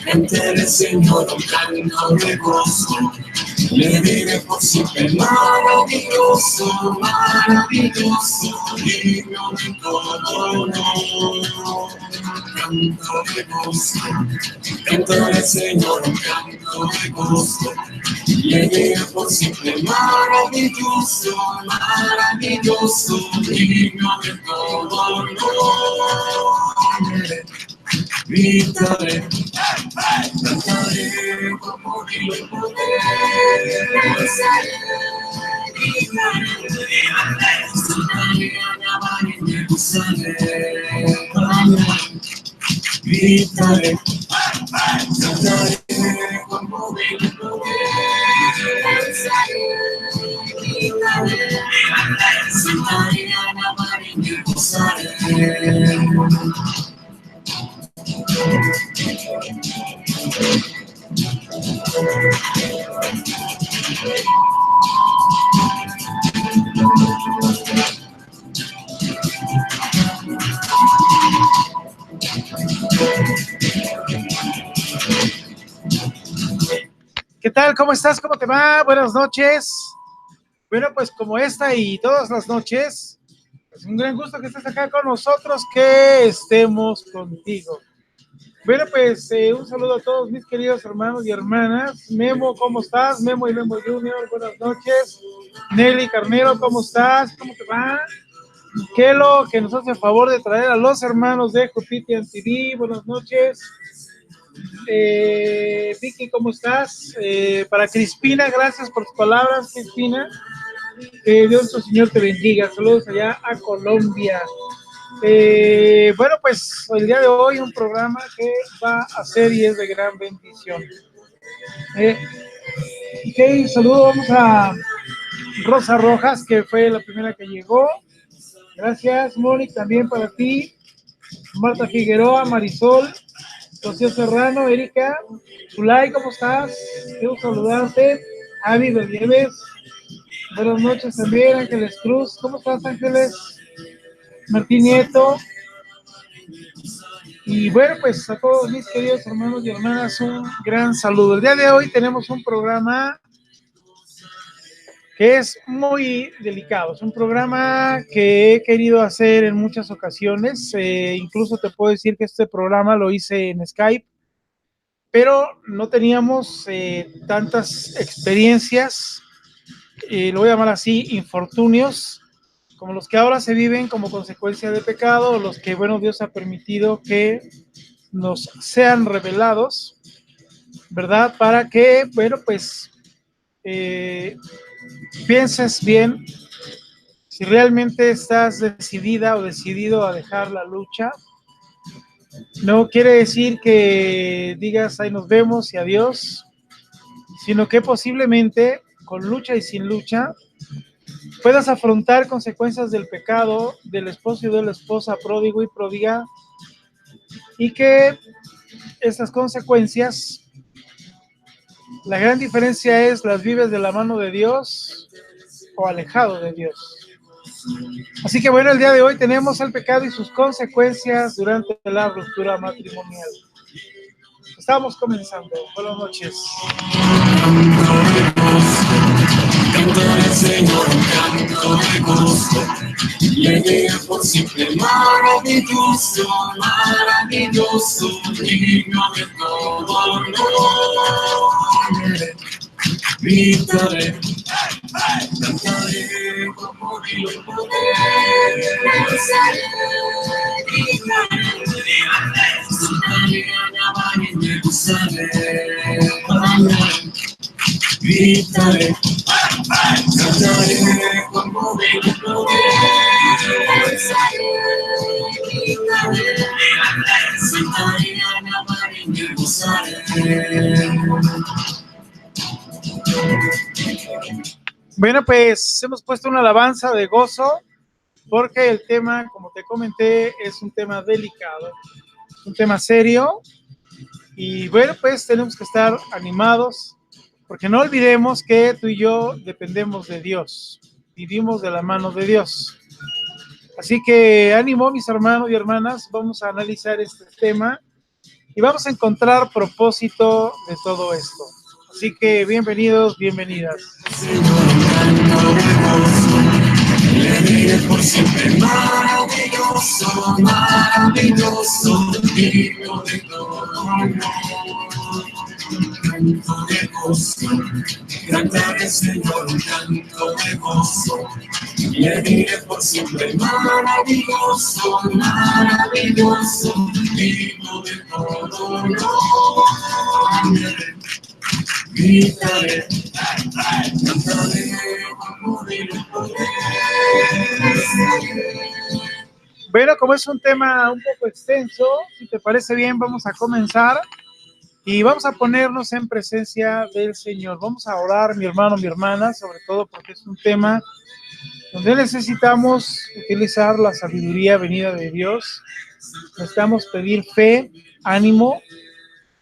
Cantaré, Señor, un canto de gozo. Le diré por siempre maravilloso, maravilloso, digno de todo honor. Canto de gozo. Cantaré, Señor, un canto de gozo. Le diré por siempre maravilloso, maravilloso, digno de todo honor. Gritaré, cantaré como vivo el poder, gritaré, alabaré en Jerusalén, gritaré, cantaré como vivo el poder, gritaré, alabaré en Jerusalén. ¿Qué tal? ¿Cómo estás? ¿Cómo te va? Buenas noches. Bueno, pues como esta y todas las noches, es un gran gusto que estés acá con nosotros, que estemos contigo. Bueno, pues un saludo a todos mis queridos hermanos y hermanas. Memo, ¿cómo estás? Memo y Memo Junior, buenas noches. Nelly Carnero, ¿cómo estás? ¿Cómo te va? Kelo, que nos hace el favor de traer a los hermanos de Jupiter TV, buenas noches. Vicky, ¿cómo estás? Para Crispina, gracias por tus palabras, Crispina. Dios nuestro Señor te bendiga. Saludos allá a Colombia. Bueno, pues el día de hoy un programa que va a ser y es de gran bendición. Ok, saludo, vamos a Rosa Rojas, que fue la primera que llegó. Gracias, Mónica, también para ti. Marta Figueroa, Marisol, Rocío Serrano, Erika, Zulay, ¿cómo estás? Quiero saludarte. Avi Believes, buenas noches también. Ángeles Cruz, ¿cómo estás, Ángeles? Martín Nieto. Y bueno, pues a todos mis queridos hermanos y hermanas, un gran saludo. El día de hoy tenemos un programa que es muy delicado. Es un programa que he querido hacer en muchas ocasiones. Incluso te puedo decir que este programa lo hice en Skype, pero no teníamos tantas experiencias, lo voy a llamar así, infortunios, como los que ahora se viven como consecuencia de pecado, o los que, bueno, Dios ha permitido que nos sean revelados, ¿verdad? Para que, bueno, pues pienses bien si realmente estás decidida o decidido a dejar la lucha. No quiere decir que digas ahí nos vemos y adiós, sino que posiblemente con lucha y sin lucha puedas afrontar consecuencias del pecado del esposo y de la esposa, pródigo y pródiga, y que estas consecuencias, la gran diferencia es las vives de la mano de Dios o alejado de Dios. Así que bueno, el día de hoy tenemos el pecado y sus consecuencias durante la ruptura matrimonial. Estamos comenzando. Buenas noches. Cantaré, Señor, un canto de gozo. Le diré por siempre maravilloso, maravilloso, digno de todo honor. Gritaré, cantaré como vivo el poder, gritaré, alabaré en Jerusalén. Gritaré, cantaré como vivo el poder, Bueno, pues hemos puesto una alabanza de gozo porque el tema, como te comenté, es un tema delicado, un tema serio y bueno, pues tenemos que estar animados porque no olvidemos que tú y yo dependemos de Dios, vivimos de la mano de Dios. Así que ánimo, mis hermanos y hermanas, vamos a analizar este tema y vamos a encontrar propósito de todo esto. Así que bienvenidos, bienvenidas. Le diré por siempre maravilloso, maravilloso, digno de todo honor. Canto de gozo, cantaré Señor un canto de gozo. Le diré por siempre maravilloso, maravilloso, digno de todo honor. Gritaré, cantaré, amor y poder. Bueno, como es un tema un poco extenso, si te parece bien, vamos a comenzar y vamos a ponernos en presencia del Señor. Vamos a orar, mi hermano, mi hermana, sobre todo porque es un tema donde necesitamos utilizar la sabiduría venida de Dios. Necesitamos pedir fe, ánimo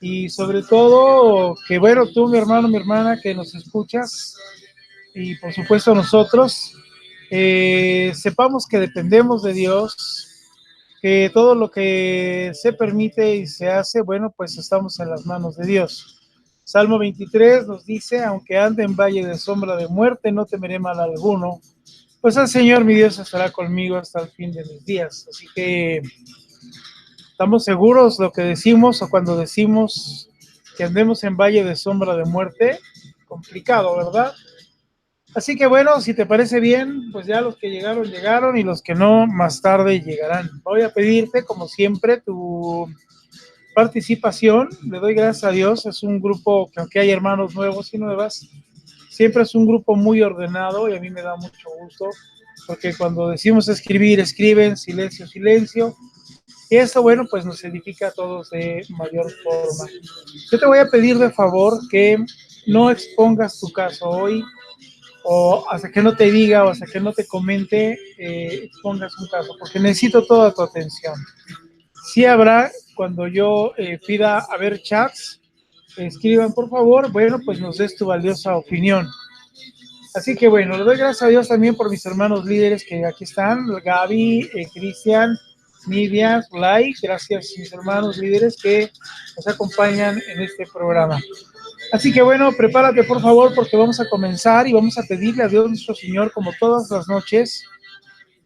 y sobre todo que, bueno, tú, mi hermano, mi hermana, que nos escuchas y por supuesto nosotros, sepamos que dependemos de Dios, que todo lo que se permite y se hace, bueno, pues estamos en las manos de Dios. Salmo 23 nos dice, aunque ande en valle de sombra de muerte, no temeré mal alguno, pues el Señor mi Dios estará conmigo hasta el fin de mis días. Así que estamos seguros lo que decimos o cuando decimos que andemos en valle de sombra de muerte, complicado, ¿verdad? Así que bueno, si te parece bien, pues ya los que llegaron, llegaron y los que no, más tarde llegarán. Voy a pedirte, como siempre, tu participación. Le doy gracias a Dios, es un grupo que aunque hay hermanos nuevos y nuevas, siempre es un grupo muy ordenado y a mí me da mucho gusto, porque cuando decimos escribir, escriben, silencio, silencio, y eso, bueno, pues nos edifica a todos de mayor forma. Yo te voy a pedir de favor que no expongas tu caso hoy, o hasta que no te diga o hasta que no te comente, expongas un caso, porque necesito toda tu atención. Sí habrá, cuando yo pida a ver chats, escriban por favor, bueno, pues nos des tu valiosa opinión. Así que bueno, le doy gracias a Dios también por mis hermanos líderes que aquí están, Gaby, Cristian, Nidia, Lai, gracias mis hermanos líderes que nos acompañan en este programa. Así que bueno, prepárate por favor porque vamos a comenzar y vamos a pedirle a Dios nuestro Señor como todas las noches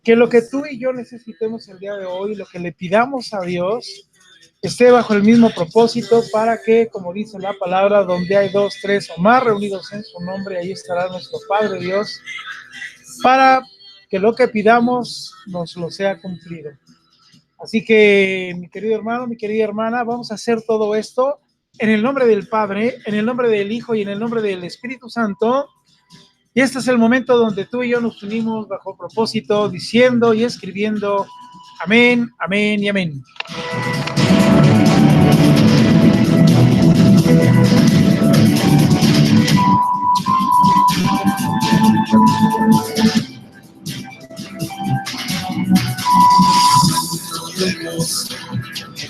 que lo que tú y yo necesitemos el día de hoy, lo que le pidamos a Dios, esté bajo el mismo propósito para que, como dice la palabra, donde hay 2, 3 o más reunidos en su nombre, ahí estará nuestro Padre Dios, para que lo que pidamos nos lo sea cumplido. Así que, mi querido hermano, mi querida hermana, vamos a hacer todo esto en el nombre del Padre, en el nombre del Hijo y en el nombre del Espíritu Santo. Y este es el momento donde tú y yo nos unimos bajo propósito, diciendo y escribiendo amén, amén y amén.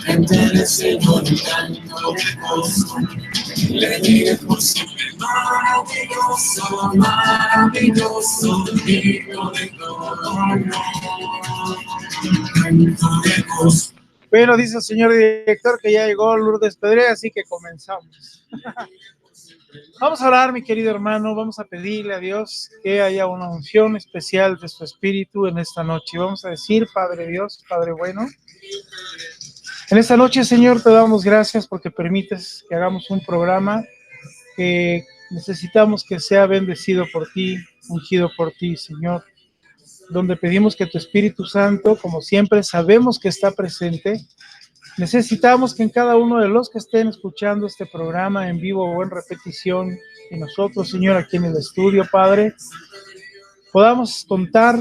Cantaré Señor un canto de gozo. Le diré por siempre maravilloso, maravilloso, digno de todo honor. Canto de gozo. Bueno, dice el señor director que ya llegó Lourdes Pedre, así que comenzamos. Vamos a orar, mi querido hermano, vamos a pedirle a Dios que haya una unción especial de su espíritu en esta noche. Vamos a decir, Padre Dios, Padre bueno, en esta noche, Señor, te damos gracias porque permites que hagamos un programa que necesitamos que sea bendecido por ti, ungido por ti, Señor, donde pedimos que tu Espíritu Santo, como siempre, sabemos que está presente. Necesitamos que en cada uno de los que estén escuchando este programa en vivo o en repetición, y nosotros, Señor, aquí en el estudio, Padre, podamos contar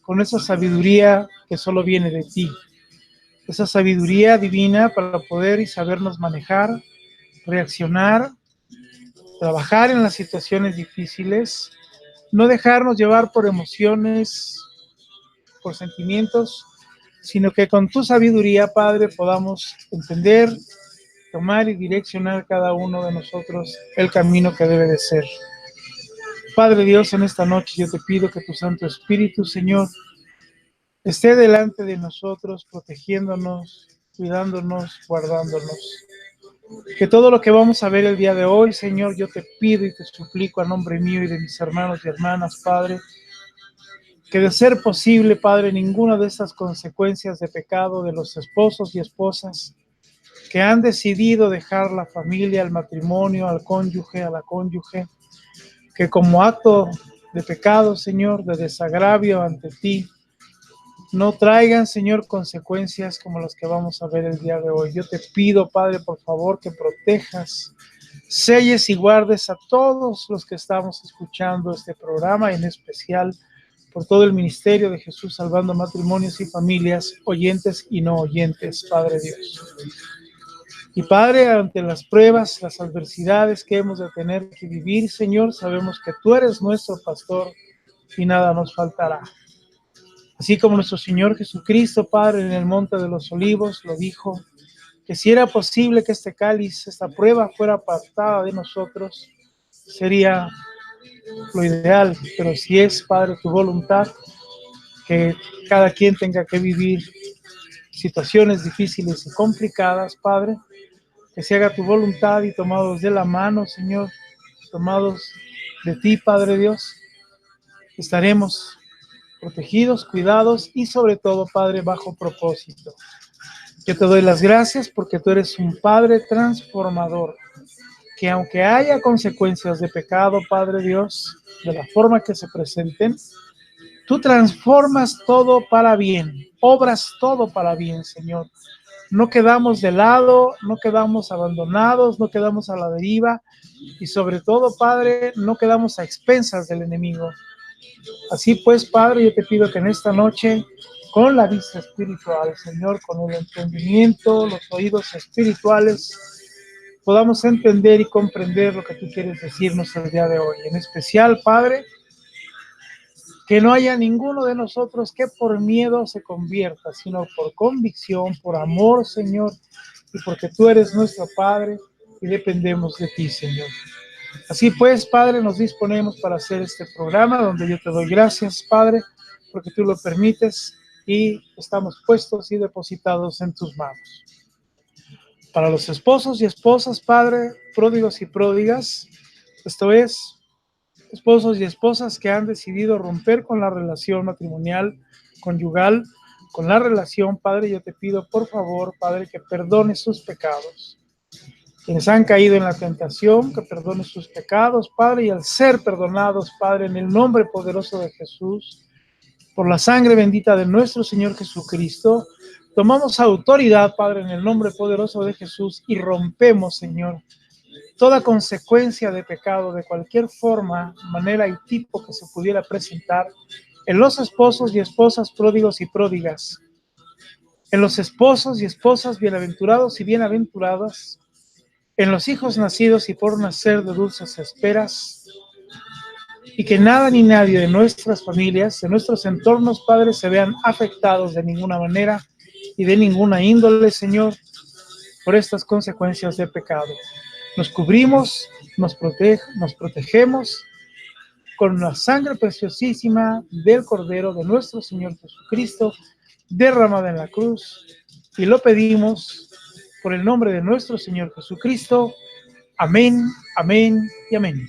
con esa sabiduría que solo viene de ti, esa sabiduría divina para poder y sabernos manejar reaccionar, trabajar en las situaciones difíciles, no dejarnos llevar por emociones, por sentimientos, sino que con tu sabiduría, Padre, podamos entender, tomar y direccionar cada uno de nosotros el camino que debe de ser. Padre Dios, en esta noche yo te pido que tu Santo Espíritu, Señor, esté delante de nosotros, protegiéndonos, cuidándonos, guardándonos. Que todo lo que vamos a ver el día de hoy, Señor, yo te pido y te suplico a nombre mío y de mis hermanos y hermanas, Padre, que de ser posible, Padre, ninguna de estas consecuencias de pecado de los esposos y esposas que han decidido dejar la familia, el matrimonio, al cónyuge, a la cónyuge, que como acto de pecado, Señor, de desagravio ante ti, no traigan, Señor, consecuencias como las que vamos a ver el día de hoy. Yo te pido, Padre, por favor, que protejas, selles y guardes a todos los que estamos escuchando este programa, en especial por todo el ministerio de Jesús Salvando Matrimonios y Familias, oyentes y no oyentes, Padre Dios. Y Padre, ante las pruebas, las adversidades que hemos de tener que vivir, Señor, sabemos que tú eres nuestro pastor y nada nos faltará. Así como nuestro Señor Jesucristo, Padre, en el Monte de los Olivos, lo dijo, que si era posible que este cáliz, esta prueba fuera apartada de nosotros, sería lo ideal, pero si es, Padre, tu voluntad, que cada quien tenga que vivir situaciones difíciles y complicadas, Padre, que se haga tu voluntad y tomados de la mano, Señor, tomados de ti, Padre Dios, estaremos protegidos, cuidados y sobre todo, Padre, bajo propósito. Yo te doy las gracias porque tú eres un Padre transformador, que aunque haya consecuencias de pecado, Padre Dios, de la forma que se presenten, tú transformas todo para bien, obras todo para bien, Señor. No quedamos de lado, no quedamos abandonados, no quedamos a la deriva y sobre todo, Padre, no quedamos a expensas del enemigo. Así pues, Padre, yo te pido que en esta noche, con la vista espiritual, Señor, con el entendimiento, los oídos espirituales, podamos entender y comprender lo que tú quieres decirnos el día de hoy. En especial, Padre, que no haya ninguno de nosotros que por miedo se convierta, sino por convicción, por amor, Señor, y porque tú eres nuestro Padre y dependemos de ti, Señor. Así pues, Padre, nos disponemos para hacer este programa donde yo te doy gracias, Padre, porque tú lo permites y estamos puestos y depositados en tus manos. Para los esposos y esposas, Padre, pródigos y pródigas, esto es, esposos y esposas que han decidido romper con la relación matrimonial, conyugal, con la relación, Padre, yo te pido, por favor, Padre, que perdones sus pecados. Quienes han caído en la tentación, que perdones sus pecados, Padre, y al ser perdonados, Padre, en el nombre poderoso de Jesús, por la sangre bendita de nuestro Señor Jesucristo, tomamos autoridad, Padre, en el nombre poderoso de Jesús y rompemos, Señor, toda consecuencia de pecado de cualquier forma, manera y tipo que se pudiera presentar en los esposos y esposas pródigos y pródigas, en los esposos y esposas bienaventurados y bienaventuradas, en los hijos nacidos y por nacer de dulces esperas, y que nada ni nadie de nuestras familias, de nuestros entornos, Padre, se vean afectados de ninguna manera y de ninguna índole, Señor, por estas consecuencias de pecado. Nos cubrimos, nos protegemos con la sangre preciosísima del Cordero de nuestro Señor Jesucristo, derramada en la cruz, y lo pedimos por el nombre de nuestro Señor Jesucristo. Amén, amén y amén.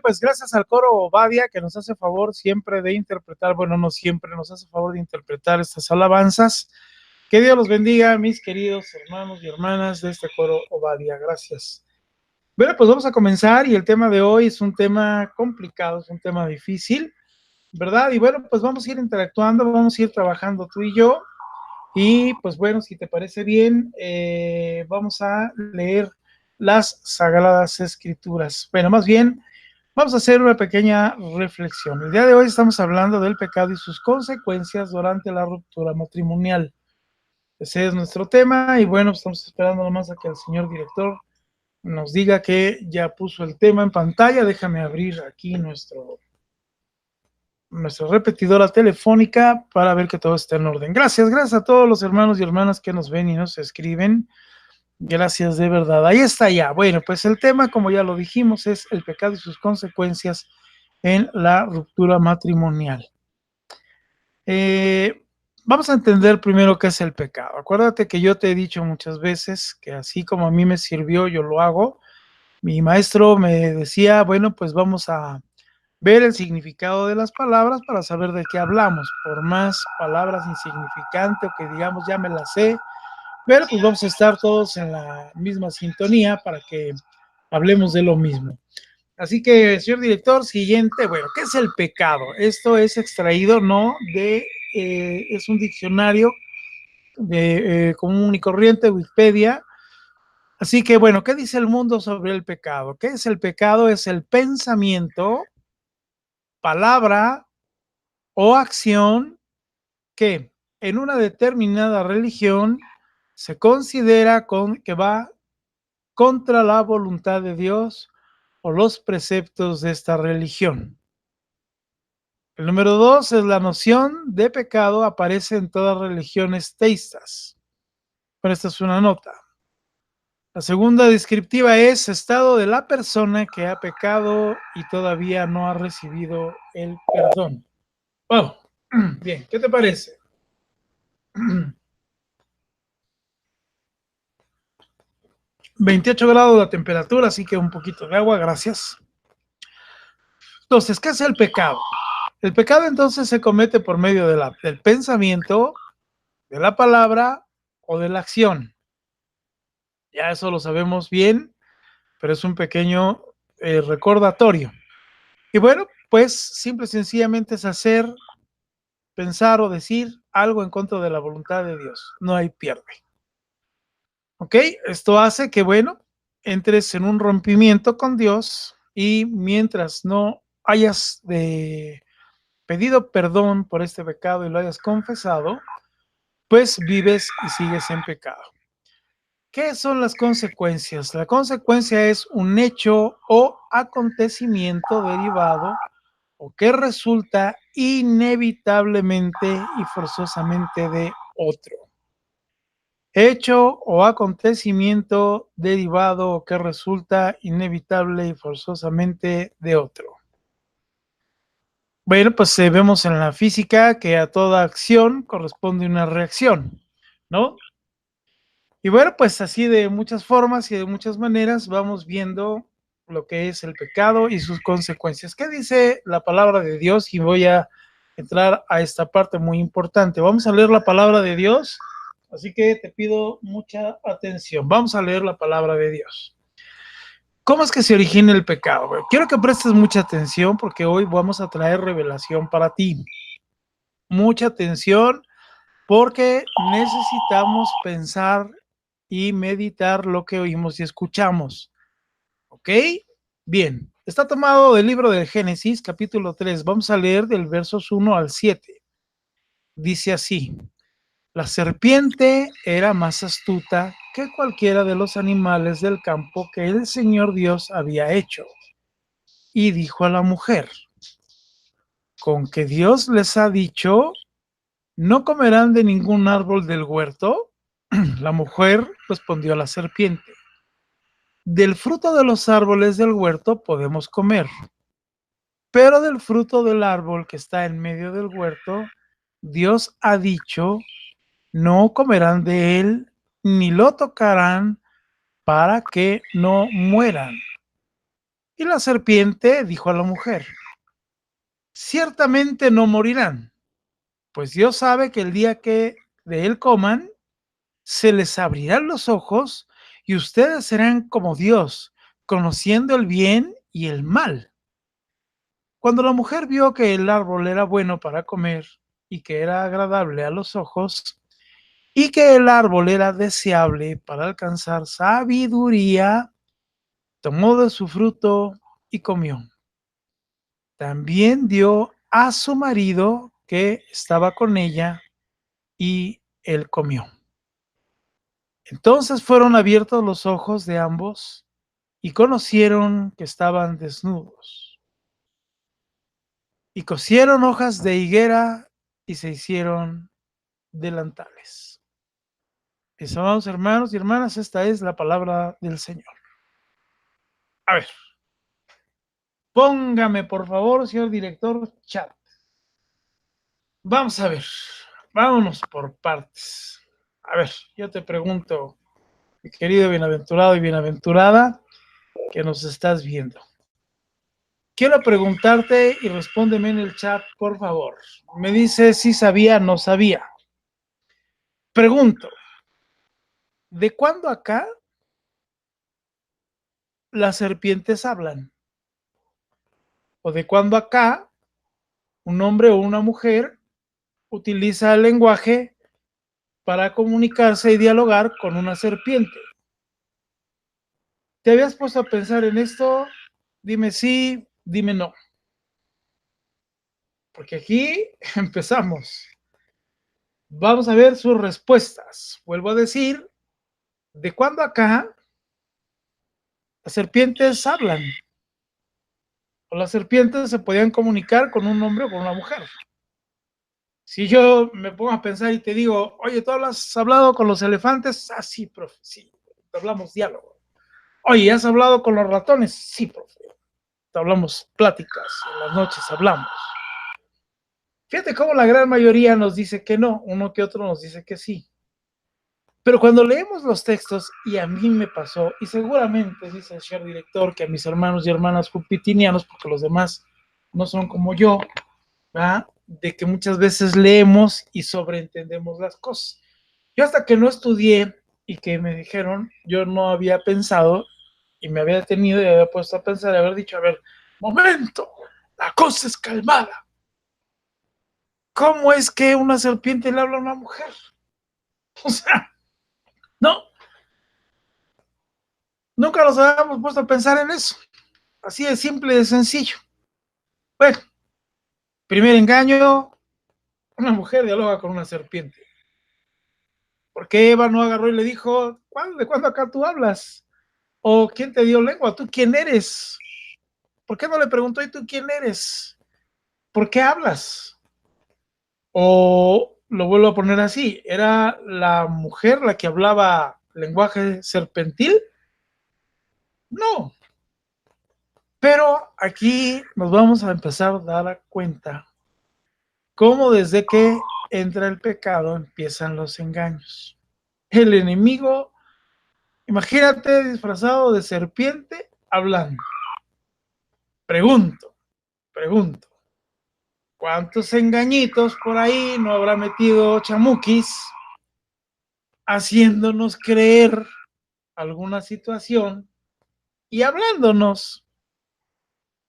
pues gracias al coro Obadia que nos hace favor siempre de interpretar, bueno, no siempre, nos hace favor de interpretar estas alabanzas. Que Dios los bendiga, mis queridos hermanos y hermanas de este coro Obadia. Gracias. Bueno, pues vamos a comenzar y el tema de hoy es un tema complicado, es un tema difícil, ¿verdad? Y bueno, pues vamos a ir interactuando, vamos a ir trabajando tú y yo. Y pues bueno, si te parece bien, vamos a leer las Sagradas Escrituras. Bueno, más bien, vamos a hacer una pequeña reflexión. El día de hoy estamos hablando del pecado y sus consecuencias durante la ruptura matrimonial. Ese es nuestro tema y bueno, estamos esperando nomás a que el señor director nos diga que ya puso el tema en pantalla. Déjame abrir aquí nuestra repetidora telefónica para ver que todo está en orden. Gracias a todos los hermanos y hermanas que nos ven y nos escriben. Gracias de verdad. Ahí está ya. Bueno, pues el tema, como ya lo dijimos, es el pecado y sus consecuencias en la ruptura matrimonial. Vamos a entender primero qué es el pecado. Acuérdate que yo te he dicho muchas veces que así como a mí me sirvió, yo lo hago. Mi maestro me decía, bueno, pues vamos a ver el significado de las palabras para saber de qué hablamos. Por más palabras insignificantes o que digamos ya me las sé, pero pues vamos a estar todos en la misma sintonía para que hablemos de lo mismo. Así que, señor director, siguiente, bueno, ¿qué es el pecado? Esto es extraído, ¿no? Es un diccionario de común y corriente, Wikipedia. Así que, bueno, ¿qué dice el mundo sobre el pecado? ¿Qué es el pecado? Es el pensamiento, palabra o acción que en una determinada religión se considera que va contra la voluntad de Dios o los preceptos de esta religión. El número 2 es la noción de pecado, aparece en todas religiones teístas. Pero esta es una nota. La segunda descriptiva es estado de la persona que ha pecado y todavía no ha recibido el perdón. Wow. Bien, ¿qué te parece? 28 grados la temperatura, así que un poquito de agua, gracias. Entonces, ¿qué es el pecado? El pecado entonces se comete por medio del pensamiento, de la palabra o de la acción. Ya eso lo sabemos bien, pero es un pequeño recordatorio. Y bueno, pues simple y sencillamente es hacer, pensar o decir algo en contra de la voluntad de Dios. No hay pierde. ¿Ok? Esto hace que, bueno, entres en un rompimiento con Dios y mientras no hayas pedido perdón por este pecado y lo hayas confesado, pues vives y sigues en pecado. ¿Qué son las consecuencias? La consecuencia es un hecho o acontecimiento derivado o que resulta inevitablemente y forzosamente de otro. Hecho o acontecimiento derivado o que resulta inevitable y forzosamente de otro. Bueno, pues vemos en la física que a toda acción corresponde una reacción, ¿no? Y bueno, pues así de muchas formas y de muchas maneras vamos viendo lo que es el pecado y sus consecuencias. ¿Qué dice la palabra de Dios? Y voy a entrar a esta parte muy importante. Vamos a leer la palabra de Dios, así que te pido mucha atención. Vamos a leer la palabra de Dios. ¿Cómo es que se origina el pecado? Bueno, quiero que prestes mucha atención porque hoy vamos a traer revelación para ti. Mucha atención porque necesitamos pensar y meditar lo que oímos y escuchamos. ¿Ok? Bien, está tomado del libro del Génesis, capítulo 3. Vamos a leer del versos 1 al 7. Dice así: la serpiente era más astuta que cualquiera de los animales del campo que el Señor Dios había hecho. Y dijo a la mujer: ¿con que Dios les ha dicho, no comerán de ningún árbol del huerto? La mujer respondió a la serpiente: del fruto de los árboles del huerto podemos comer, pero del fruto del árbol que está en medio del huerto, Dios ha dicho, no comerán de él, ni lo tocarán para que no mueran. Y la serpiente dijo a la mujer: ciertamente no morirán, pues Dios sabe que el día que de él coman, se les abrirán los ojos y ustedes serán como Dios, conociendo el bien y el mal. Cuando la mujer vio que el árbol era bueno para comer y que era agradable a los ojos y que el árbol era deseable para alcanzar sabiduría, tomó de su fruto y comió. También dio a su marido que estaba con ella y él comió. Entonces fueron abiertos los ojos de ambos y conocieron que estaban desnudos. Y cosieron hojas de higuera y se hicieron delantales. Mis amados hermanos y hermanas, esta es la palabra del Señor. A ver, póngame por favor, señor director, chat. Vamos a ver, vámonos por partes. A ver, yo te pregunto, mi querido bienaventurado y bienaventurada, que nos estás viendo. Quiero preguntarte y respóndeme en el chat, por favor. Me dice si sabía, no sabía. Pregunto, ¿de cuándo acá las serpientes hablan? ¿O de cuándo acá un hombre o una mujer utiliza el lenguaje para comunicarse y dialogar con una serpiente? ¿Te habías puesto a pensar en esto? Dime sí, dime no. Porque aquí empezamos. Vamos a ver sus respuestas. Vuelvo a decir, ¿de cuándo acá las serpientes hablan? O las serpientes se podían comunicar con un hombre o con una mujer. Si yo me pongo a pensar y te digo, oye, ¿tú has hablado con los elefantes? Ah, sí, profe, sí, hablamos diálogo. Oye, ¿has hablado con los ratones? Sí, profe, hablamos pláticas, en las noches hablamos. Fíjate cómo la gran mayoría nos dice que no, uno que otro nos dice que sí. Pero cuando leemos los textos, y a mí me pasó, y seguramente dice el señor director que a mis hermanos y hermanas jupitinianos, porque los demás no son como yo, ¿verdad? De que muchas veces leemos y sobreentendemos las cosas. Yo hasta que no estudié y que me dijeron, yo no había pensado y me había detenido y había puesto a pensar y haber dicho, a ver, momento, la cosa es calmada. ¿Cómo es que una serpiente le habla a una mujer? O sea, no, nunca nos habíamos puesto a pensar en eso. Así de simple y de sencillo. Bueno, primer engaño, una mujer dialoga con una serpiente. ¿Por qué Eva no agarró y le dijo, ¿de cuándo acá tú hablas? ¿O quién te dio lengua? ¿Tú quién eres? ¿Por qué no le preguntó, ¿y tú quién eres? ¿Por qué hablas? O lo vuelvo a poner así, ¿era la mujer la que hablaba lenguaje serpentil? No. Pero aquí nos vamos a empezar a dar cuenta cómo desde que entra el pecado empiezan los engaños. El enemigo, imagínate disfrazado de serpiente hablando. Pregunto, ¿cuántos engañitos por ahí no habrá metido Chamuquis haciéndonos creer alguna situación y hablándonos?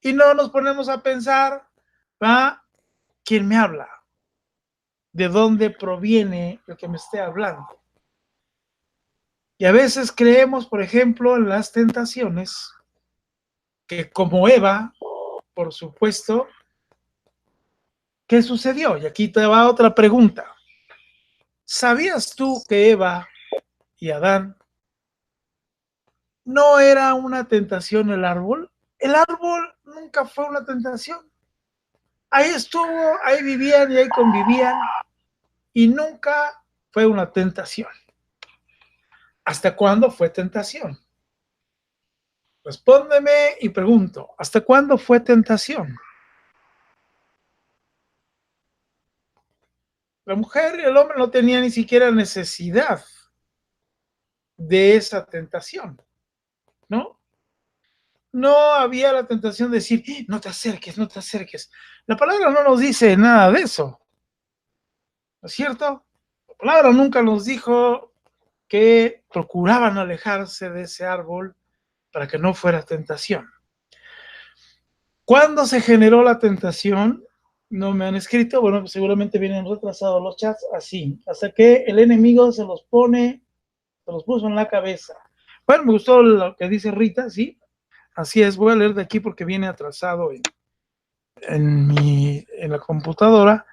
Y no nos ponemos a pensar, ¿va? ¿Quién me habla? ¿De dónde proviene lo que me esté hablando? Y a veces creemos, por ejemplo, en las tentaciones, que como Eva, por supuesto, ¿qué sucedió? Y aquí te va otra pregunta. ¿Sabías tú que Eva y Adán no era una tentación el árbol? El árbol nunca fue una tentación. Ahí estuvo, ahí vivían y ahí convivían y nunca fue una tentación. ¿Hasta cuándo fue tentación? Respóndeme y pregunto, ¿hasta cuándo fue tentación? La mujer y el hombre no tenían ni siquiera necesidad de esa tentación, ¿no? no había la tentación de decir, no te acerques, no te acerques. La palabra no nos dice nada de eso, ¿no es cierto? La palabra nunca nos dijo que procuraban alejarse de ese árbol para que no fuera tentación. ¿Cuándo se generó la tentación? No me han escrito, bueno, pues seguramente vienen retrasados los chats, así, hasta que el enemigo se los puso en la cabeza. Bueno, me gustó lo que dice Rita, sí, así es, voy a leer de aquí porque viene atrasado en la computadora.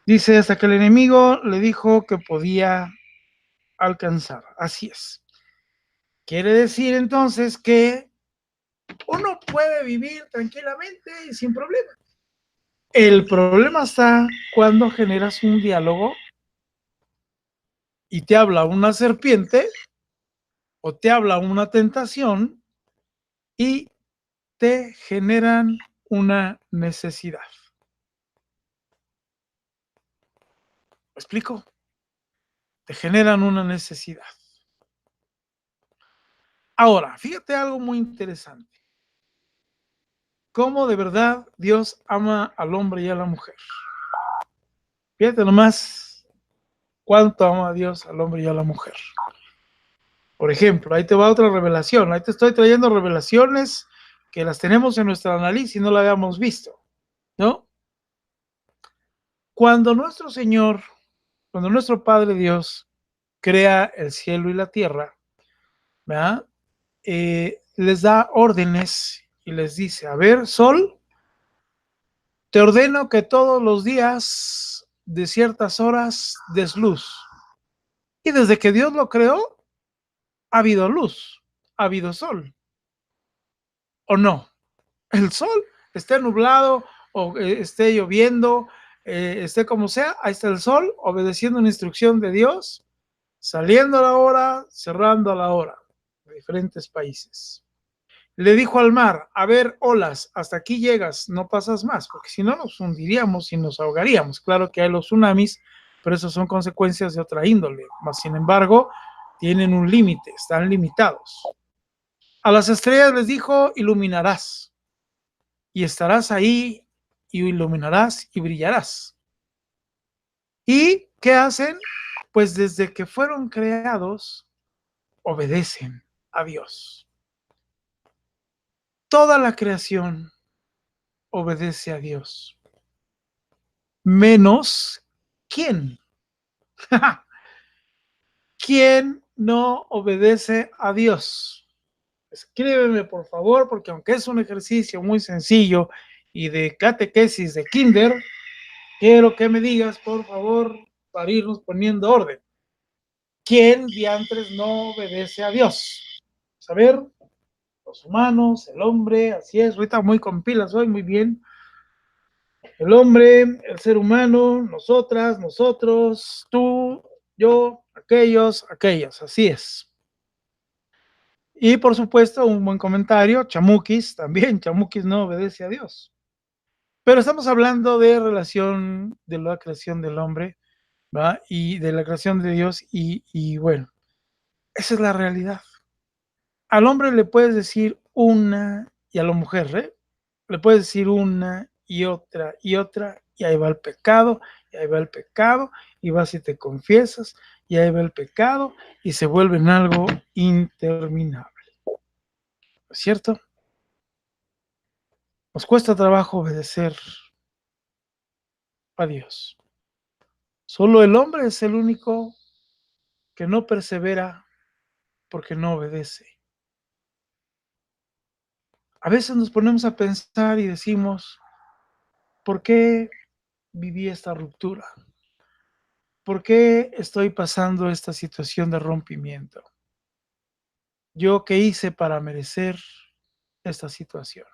Dice, hasta que el enemigo le dijo que podía alcanzar, así es. Quiere decir entonces que uno puede vivir tranquilamente y sin problema. El problema está cuando generas un diálogo y te habla una serpiente o te habla una tentación y te generan una necesidad. ¿Me explico? Te generan una necesidad. Ahora, fíjate algo muy interesante. ¿Cómo de verdad Dios ama al hombre y a la mujer? Fíjate nomás cuánto ama a Dios al hombre y a la mujer. Por ejemplo, ahí te va otra revelación. Ahí te estoy trayendo revelaciones que las tenemos en nuestro análisis y no la habíamos visto, ¿no? Cuando nuestro Señor, cuando nuestro Padre Dios crea el cielo y la tierra, ¿verdad? Les da órdenes y les dice, a ver, Sol, te ordeno que todos los días de ciertas horas des luz. Y desde que Dios lo creó, ha habido luz, ha habido sol, ¿o no? El sol esté nublado o esté lloviendo, esté como sea, ahí está el sol obedeciendo una instrucción de Dios, saliendo a la hora, cerrando a la hora, de diferentes países. Le dijo al mar, a ver, olas, hasta aquí llegas, no pasas más, porque si no nos hundiríamos y nos ahogaríamos. Claro que hay los tsunamis, pero esos son consecuencias de otra índole, mas sin embargo, tienen un límite, están limitados. A las estrellas les dijo, iluminarás, y estarás ahí, y iluminarás y brillarás. ¿Y qué hacen? Pues desde que fueron creados, obedecen a Dios. Toda la creación obedece a Dios. Menos, ¿quién? ¿Quién no obedece a Dios? Escríbeme, por favor, porque aunque es un ejercicio muy sencillo y de catequesis de kinder, quiero que me digas, por favor, para irnos poniendo orden. ¿Quién diantres no obedece a Dios? A ver, los humanos, el hombre, así es, ahorita muy con pilas hoy, muy bien. El hombre, el ser humano, nosotras, nosotros, tú, yo, aquellos, aquellas, así es. Y por supuesto, un buen comentario, Chamuquis, también, Chamuquis no obedece a Dios. Pero estamos hablando de relación de la creación del hombre, ¿va? Y de la creación de Dios, y bueno, esa es la realidad. Al hombre le puedes decir una, y a la mujer, le puedes decir una y otra, y ahí va el pecado, y ahí va el pecado, y vas y te confiesas, y ahí va el pecado, y se vuelve en algo interminable. ¿Es cierto? Nos cuesta trabajo obedecer a Dios. Solo el hombre es el único que no persevera porque no obedece. A veces nos ponemos a pensar y decimos, ¿por qué viví esta ruptura? ¿Por qué estoy pasando esta situación de rompimiento? ¿Yo qué hice para merecer esta situación?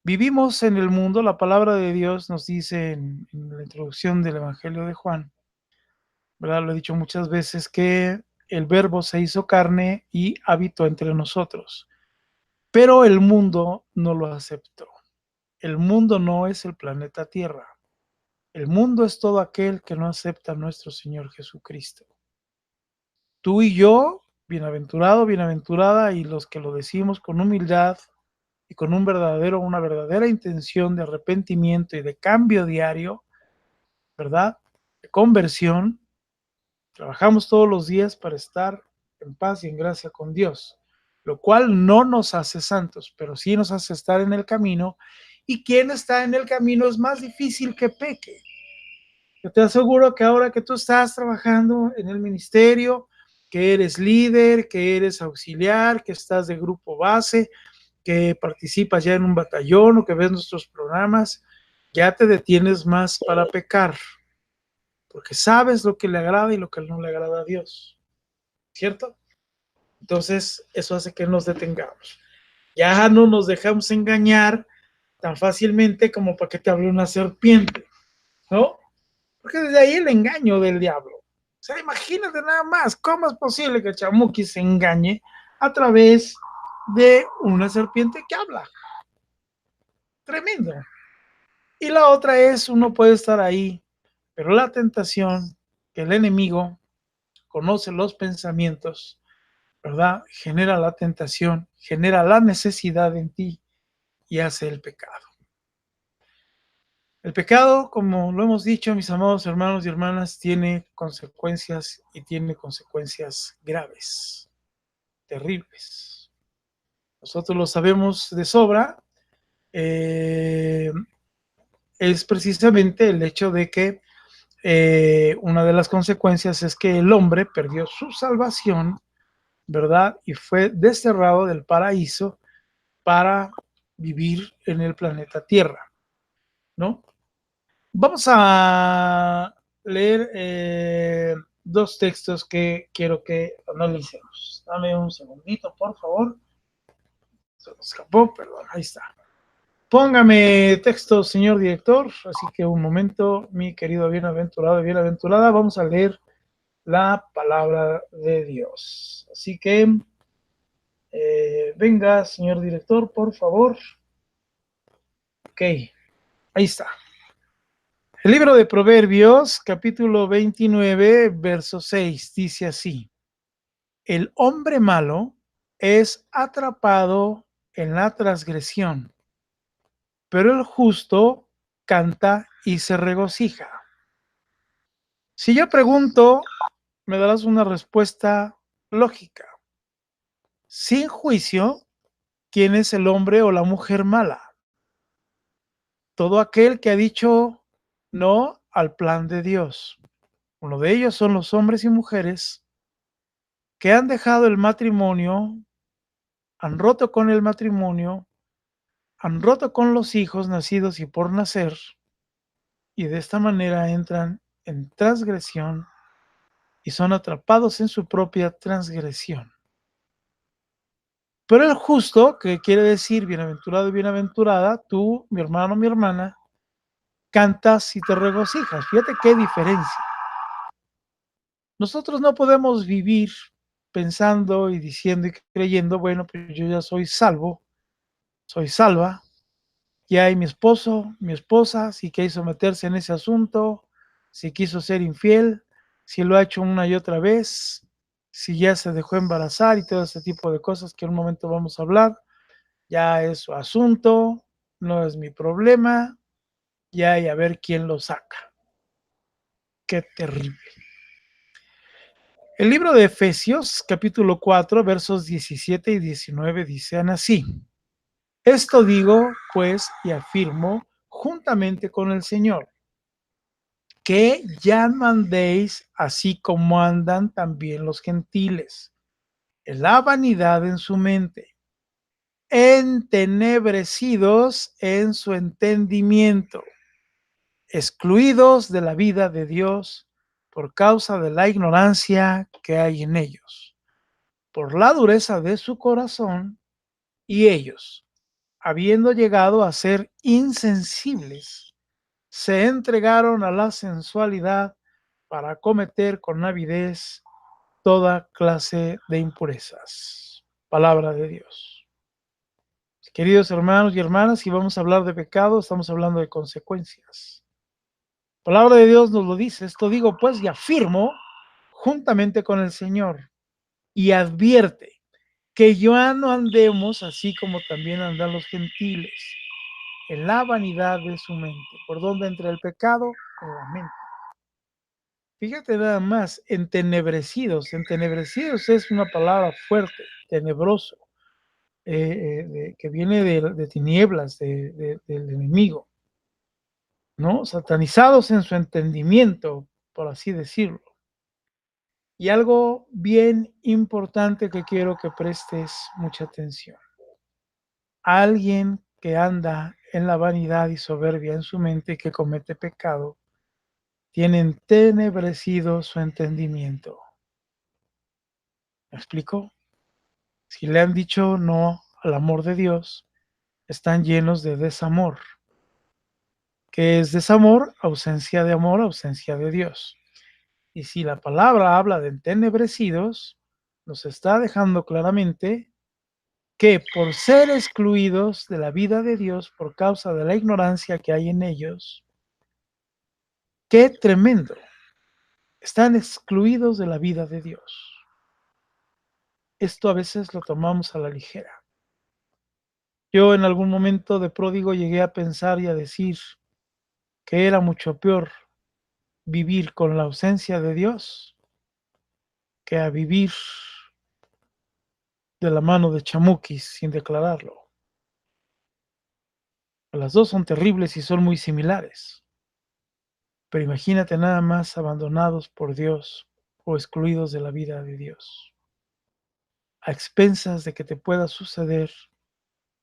Vivimos en el mundo, la palabra de Dios nos dice en la introducción del Evangelio de Juan, ¿verdad? Lo he dicho muchas veces, que el verbo se hizo carne y habitó entre nosotros, pero el mundo no lo aceptó. El mundo no es el planeta Tierra. El mundo es todo aquel que no acepta a nuestro Señor Jesucristo. Tú y yo Bienaventurado, bienaventurada, y los que lo decimos con humildad y con una verdadera intención de arrepentimiento y de cambio diario, ¿verdad? De conversión, trabajamos todos los días para estar en paz y en gracia con Dios, lo cual no nos hace santos, pero sí nos hace estar en el camino, y quien está en el camino es más difícil que peque. Yo te aseguro que ahora que tú estás trabajando en el ministerio, que eres líder, que eres auxiliar, que estás de grupo base, que participas ya en un batallón o que ves nuestros programas, ya te detienes más para pecar, porque sabes lo que le agrada y lo que no le agrada a Dios, ¿cierto? Entonces, eso hace que nos detengamos. Ya no nos dejamos engañar tan fácilmente como para que te hable una serpiente, ¿no? Porque desde ahí el engaño del diablo. O sea, imagínate nada más, ¿cómo es posible que Chamuki se engañe a través de una serpiente que habla? Tremendo. Y la otra es, uno puede estar ahí, pero la tentación, que el enemigo conoce los pensamientos, ¿verdad? Genera la tentación, genera la necesidad en ti y hace el pecado. El pecado, como lo hemos dicho, mis amados hermanos y hermanas, tiene consecuencias, y tiene consecuencias graves, terribles. Nosotros lo sabemos de sobra. Es precisamente el hecho de que una de las consecuencias es que el hombre perdió su salvación, ¿verdad? Y fue desterrado del paraíso para vivir en el planeta Tierra, ¿no? Vamos a leer dos textos que quiero que analicemos. Dame un segundito, por favor. Se me escapó, perdón, ahí está. Póngame texto, señor director. Así que un momento, mi querido bienaventurado y bienaventurada. Vamos a leer la palabra de Dios. Así que venga, señor director, por favor. Ok, ahí está. El libro de Proverbios, capítulo 29, verso 6, dice así: el hombre malo es atrapado en la transgresión, pero el justo canta y se regocija. Si yo pregunto, me darás una respuesta lógica. Sin juicio, ¿quién es el hombre o la mujer mala? Todo aquel que ha dicho no al plan de Dios. Uno de ellos son los hombres y mujeres que han dejado el matrimonio, han roto con el matrimonio, han roto con los hijos nacidos y por nacer, y de esta manera entran en transgresión y son atrapados en su propia transgresión. Pero el justo, que quiere decir bienaventurado y bienaventurada, tú, mi hermano, mi hermana, cantas y te regocijas. Fíjate qué diferencia. Nosotros no podemos vivir pensando y diciendo y creyendo, bueno, pues yo ya soy salvo, soy salva, ya hay mi esposo, mi esposa, si quiso meterse en ese asunto, si quiso ser infiel, si lo ha hecho una y otra vez, si ya se dejó embarazar y todo ese tipo de cosas que en un momento vamos a hablar, ya es su asunto, no es mi problema, ya hay a ver quién lo saca. Qué terrible. El libro de Efesios, capítulo 4, versos 17 y 19, dicen así: esto digo, pues, y afirmo, juntamente con el Señor, que ya no andéis así como andan también los gentiles, en la vanidad en su mente, entenebrecidos en su entendimiento, excluidos de la vida de Dios por causa de la ignorancia que hay en ellos, por la dureza de su corazón, y ellos, habiendo llegado a ser insensibles, se entregaron a la sensualidad para cometer con avidez toda clase de impurezas. Palabra de Dios. Queridos hermanos y hermanas, si vamos a hablar de pecado, estamos hablando de consecuencias. La palabra de Dios nos lo dice. Esto digo, pues, y afirmo, juntamente con el Señor, y advierte que ya no andemos así como también andan los gentiles, en la vanidad de su mente. ¿Por dónde entra el pecado? En la mente. Fíjate nada más, entenebrecidos. Entenebrecidos es una palabra fuerte, tenebroso, que viene de tinieblas, del enemigo, ¿no? Satanizados en su entendimiento, por así decirlo. Y algo bien importante que quiero que prestes mucha atención. Alguien que anda en la vanidad y soberbia en su mente, que comete pecado, tiene entenebrecido su entendimiento. ¿Me explico? Si le han dicho no al amor de Dios, están llenos de desamor. ¿Qué es desamor? Ausencia de amor, ausencia de Dios. Y si la palabra habla de entenebrecidos, nos está dejando claramente que por ser excluidos de la vida de Dios por causa de la ignorancia que hay en ellos, qué tremendo, están excluidos de la vida de Dios. Esto a veces lo tomamos a la ligera. Yo en algún momento de pródigo llegué a pensar y a decir que era mucho peor vivir con la ausencia de Dios que a vivir de la mano de chamuquis sin declararlo. Las dos son terribles y son muy similares. Pero imagínate nada más abandonados por Dios o excluidos de la vida de Dios, a expensas de que te pueda suceder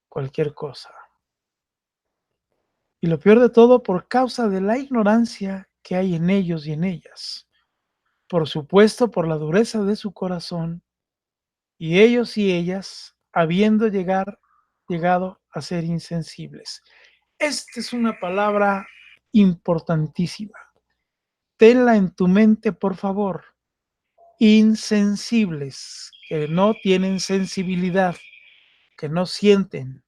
cualquier cosa. Y lo peor de todo, por causa de la ignorancia que hay en ellos y en ellas. Por supuesto, por la dureza de su corazón, y ellos y ellas habiendo llegado a ser insensibles. Esta es una palabra importantísima. Tenla en tu mente, por favor. Insensibles, que no tienen sensibilidad, que no sienten.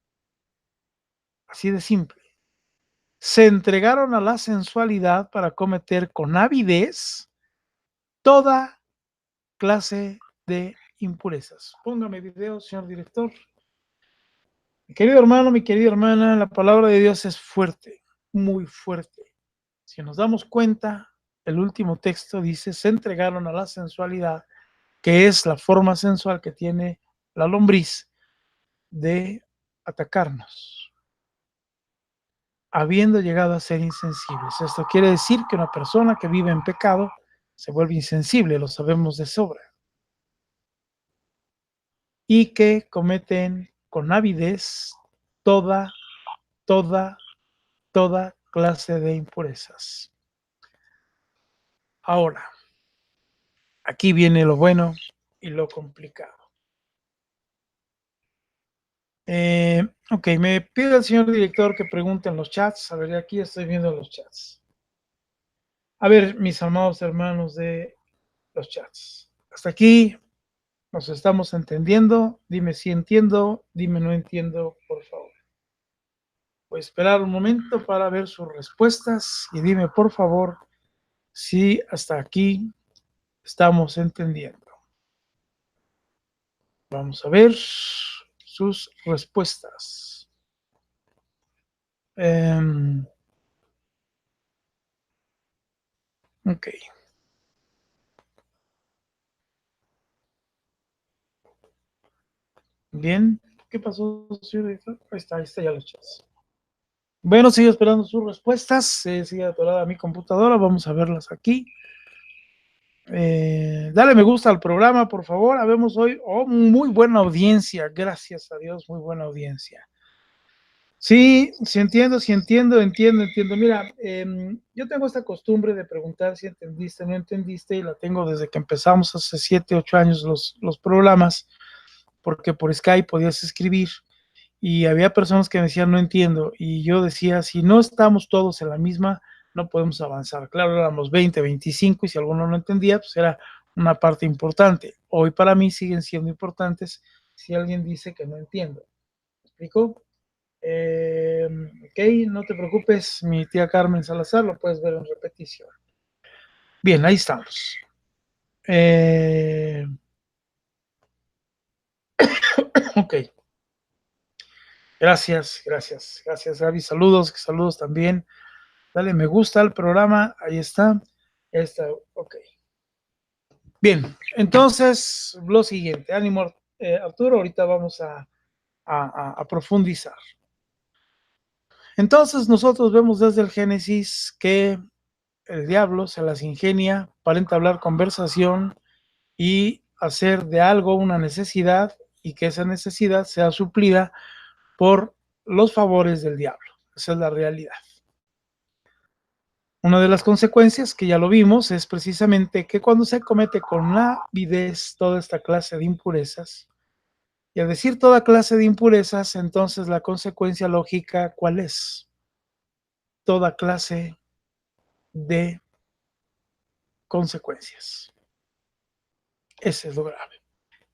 Así de simple. Se entregaron a la sensualidad para cometer con avidez toda clase de impurezas. Póngame video, señor director. Mi querido hermano, mi querida hermana, la palabra de Dios es fuerte, muy fuerte. Si nos damos cuenta, el último texto dice, se entregaron a la sensualidad, que es la forma sensual que tiene la lombriz de atacarnos, habiendo llegado a ser insensibles. Esto quiere decir que una persona que vive en pecado se vuelve insensible, lo sabemos de sobra, y que cometen con avidez toda, toda, toda clase de impurezas. Ahora, aquí viene lo bueno y lo complicado. Ok, me pide el señor director que pregunte en los chats. A ver, aquí estoy viendo los chats. A ver, mis amados hermanos de los chats. Hasta aquí nos estamos entendiendo. Dime si entiendo, dime no entiendo, por favor. Voy a esperar un momento para ver sus respuestas y dime, por favor, si hasta aquí estamos entendiendo. Vamos a ver sus respuestas. Ok. Bien. ¿Qué pasó, señor director? Ahí está ya los chats. Bueno, sigo esperando sus respuestas. Sigue atorada mi computadora. Vamos a verlas aquí. Dale me gusta al programa, por favor. Habemos hoy muy buena audiencia. Gracias a Dios, muy buena audiencia. Sí, entiendo. Mira, yo tengo esta costumbre de preguntar si entendiste o no entendiste, y la tengo desde que empezamos hace 7, 8 años los programas, porque por Skype podías escribir y había personas que me decían no entiendo, y yo decía, si no estamos todos en la misma, no podemos avanzar. Claro, éramos 20, 25, y si alguno no entendía, pues era una parte importante. Hoy para mí siguen siendo importantes si alguien dice que no entiendo. ¿Me explico? Ok, no te preocupes, mi tía Carmen Salazar, lo puedes ver en repetición. Bien, ahí estamos. Ok. Gracias, Gaby. Saludos también. Dale me gusta al programa. Ahí está. Ok. Bien, entonces lo siguiente. Ánimo, Arturo. Ahorita vamos a profundizar. Entonces nosotros vemos desde el Génesis que el diablo se las ingenia para entablar conversación y hacer de algo una necesidad y que esa necesidad sea suplida por los favores del diablo. Esa es la realidad. Una de las consecuencias, que ya lo vimos, es precisamente que cuando se comete con la avidez toda esta clase de impurezas, y al decir toda clase de impurezas, entonces la consecuencia lógica, ¿cuál es? Toda clase de consecuencias. Ese es lo grave.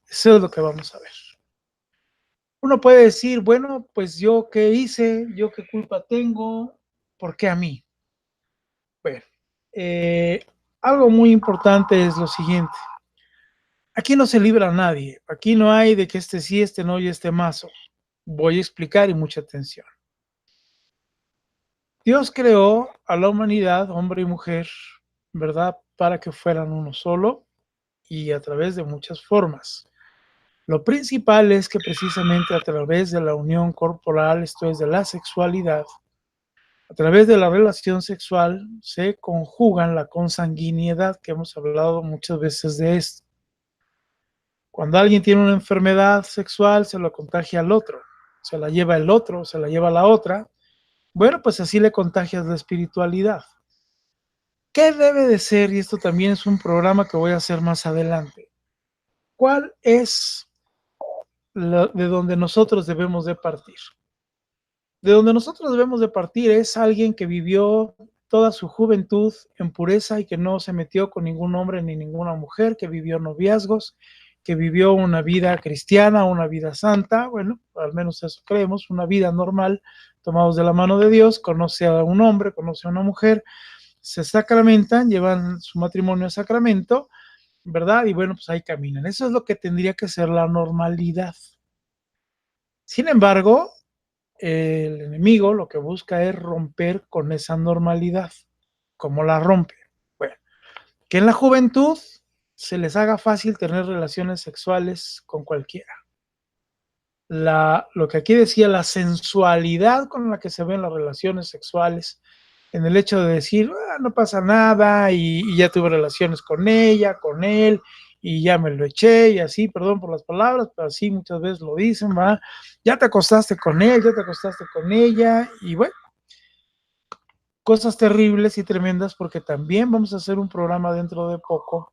Eso es lo que vamos a ver. Uno puede decir, bueno, pues yo qué hice, yo qué culpa tengo, ¿por qué a mí? Bueno, algo muy importante es lo siguiente. Aquí no se libra a nadie. Aquí no hay de que este sí, este no y este mazo. Voy a explicar y mucha atención. Dios creó a la humanidad, hombre y mujer, ¿verdad? Para que fueran uno solo y a través de muchas formas. Lo principal es que precisamente a través de la unión corporal, esto es de la sexualidad, a través de la relación sexual se conjugan la consanguinidad, que hemos hablado muchas veces de esto. Cuando alguien tiene una enfermedad sexual, se lo contagia al otro, se la lleva el otro, se la lleva la otra. Bueno, pues así le contagias la espiritualidad. ¿Qué debe de ser? Y esto también es un programa que voy a hacer más adelante. ¿Cuál es de donde nosotros debemos de partir? De donde nosotros debemos de partir es alguien que vivió toda su juventud en pureza y que no se metió con ningún hombre ni ninguna mujer, que vivió noviazgos, que vivió una vida cristiana, una vida santa, bueno, al menos eso creemos, una vida normal, tomados de la mano de Dios, conoce a un hombre, conoce a una mujer, se sacramentan, llevan su matrimonio a sacramento, ¿verdad? Y bueno, pues ahí caminan. Eso es lo que tendría que ser la normalidad. Sin embargo, el enemigo lo que busca es romper con esa normalidad. ¿Cómo la rompe? Bueno, que en la juventud se les haga fácil tener relaciones sexuales con cualquiera. Lo que aquí decía, la sensualidad con la que se ven las relaciones sexuales, en el hecho de decir, no pasa nada, y ya tuve relaciones con ella, con él, y ya me lo eché, y así, perdón por las palabras, pero así muchas veces lo dicen, ¿va? Ya te acostaste con él, ya te acostaste con ella, y bueno, cosas terribles y tremendas, porque también vamos a hacer un programa dentro de poco.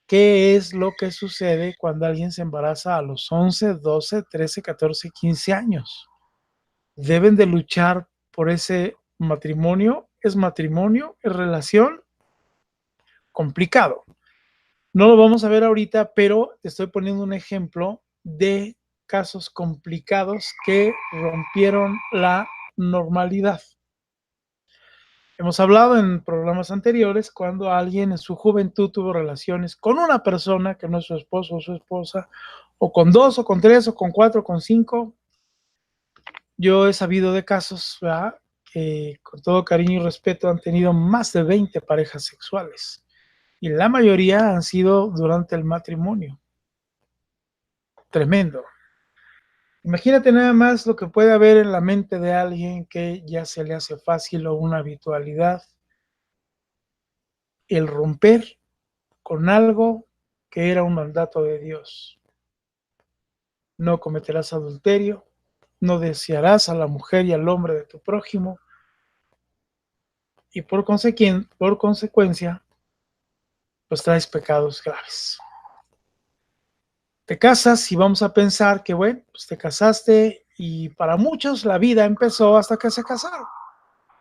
¿Qué es lo que sucede cuando alguien se embaraza a los 11, 12, 13, 14, 15 años? Deben de luchar por ese matrimonio. ¿Es matrimonio? ¿Es relación? Complicado. No lo vamos a ver ahorita, pero te estoy poniendo un ejemplo de casos complicados que rompieron la normalidad. Hemos hablado en programas anteriores cuando alguien en su juventud tuvo relaciones con una persona que no es su esposo o su esposa, o con dos, o con tres, o con cuatro, o con cinco. Yo he sabido de casos, ¿verdad?, que con todo cariño y respeto han tenido más de 20 parejas sexuales y la mayoría han sido durante el matrimonio. Tremendo. Imagínate nada más lo que puede haber en la mente de alguien que ya se le hace fácil o una habitualidad el romper con algo que era un mandato de Dios. No cometerás adulterio, no desearás a la mujer y al hombre de tu prójimo, y por consecuencia, pues traes pecados graves. Te casas y vamos a pensar que, bueno, pues te casaste y para muchos la vida empezó hasta que se casaron.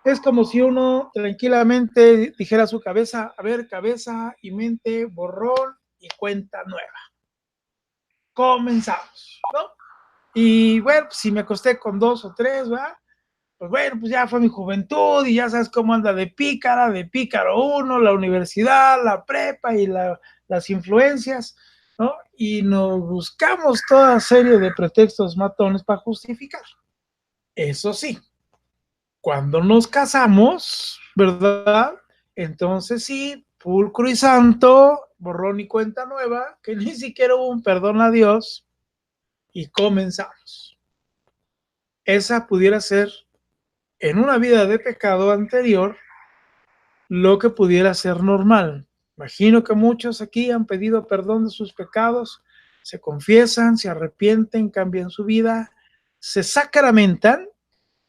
Es como si uno tranquilamente dijera a su cabeza, a ver, cabeza y mente, borrón y cuenta nueva. Comenzamos, ¿no? Y bueno, pues si me acosté con dos o tres, ¿verdad? Pues bueno, pues ya fue mi juventud y ya sabes cómo anda de pícaro uno, la universidad, la prepa y las influencias. ¿no? Y nos buscamos toda serie de pretextos matones para justificar. Eso sí, cuando nos casamos, ¿verdad? Entonces sí, pulcro y santo, borrón y cuenta nueva, que ni siquiera hubo un perdón a Dios, y comenzamos. Esa pudiera ser, en una vida de pecado anterior, lo que pudiera ser normal. Imagino que muchos aquí han pedido perdón de sus pecados, se confiesan, se arrepienten, cambian su vida, se sacramentan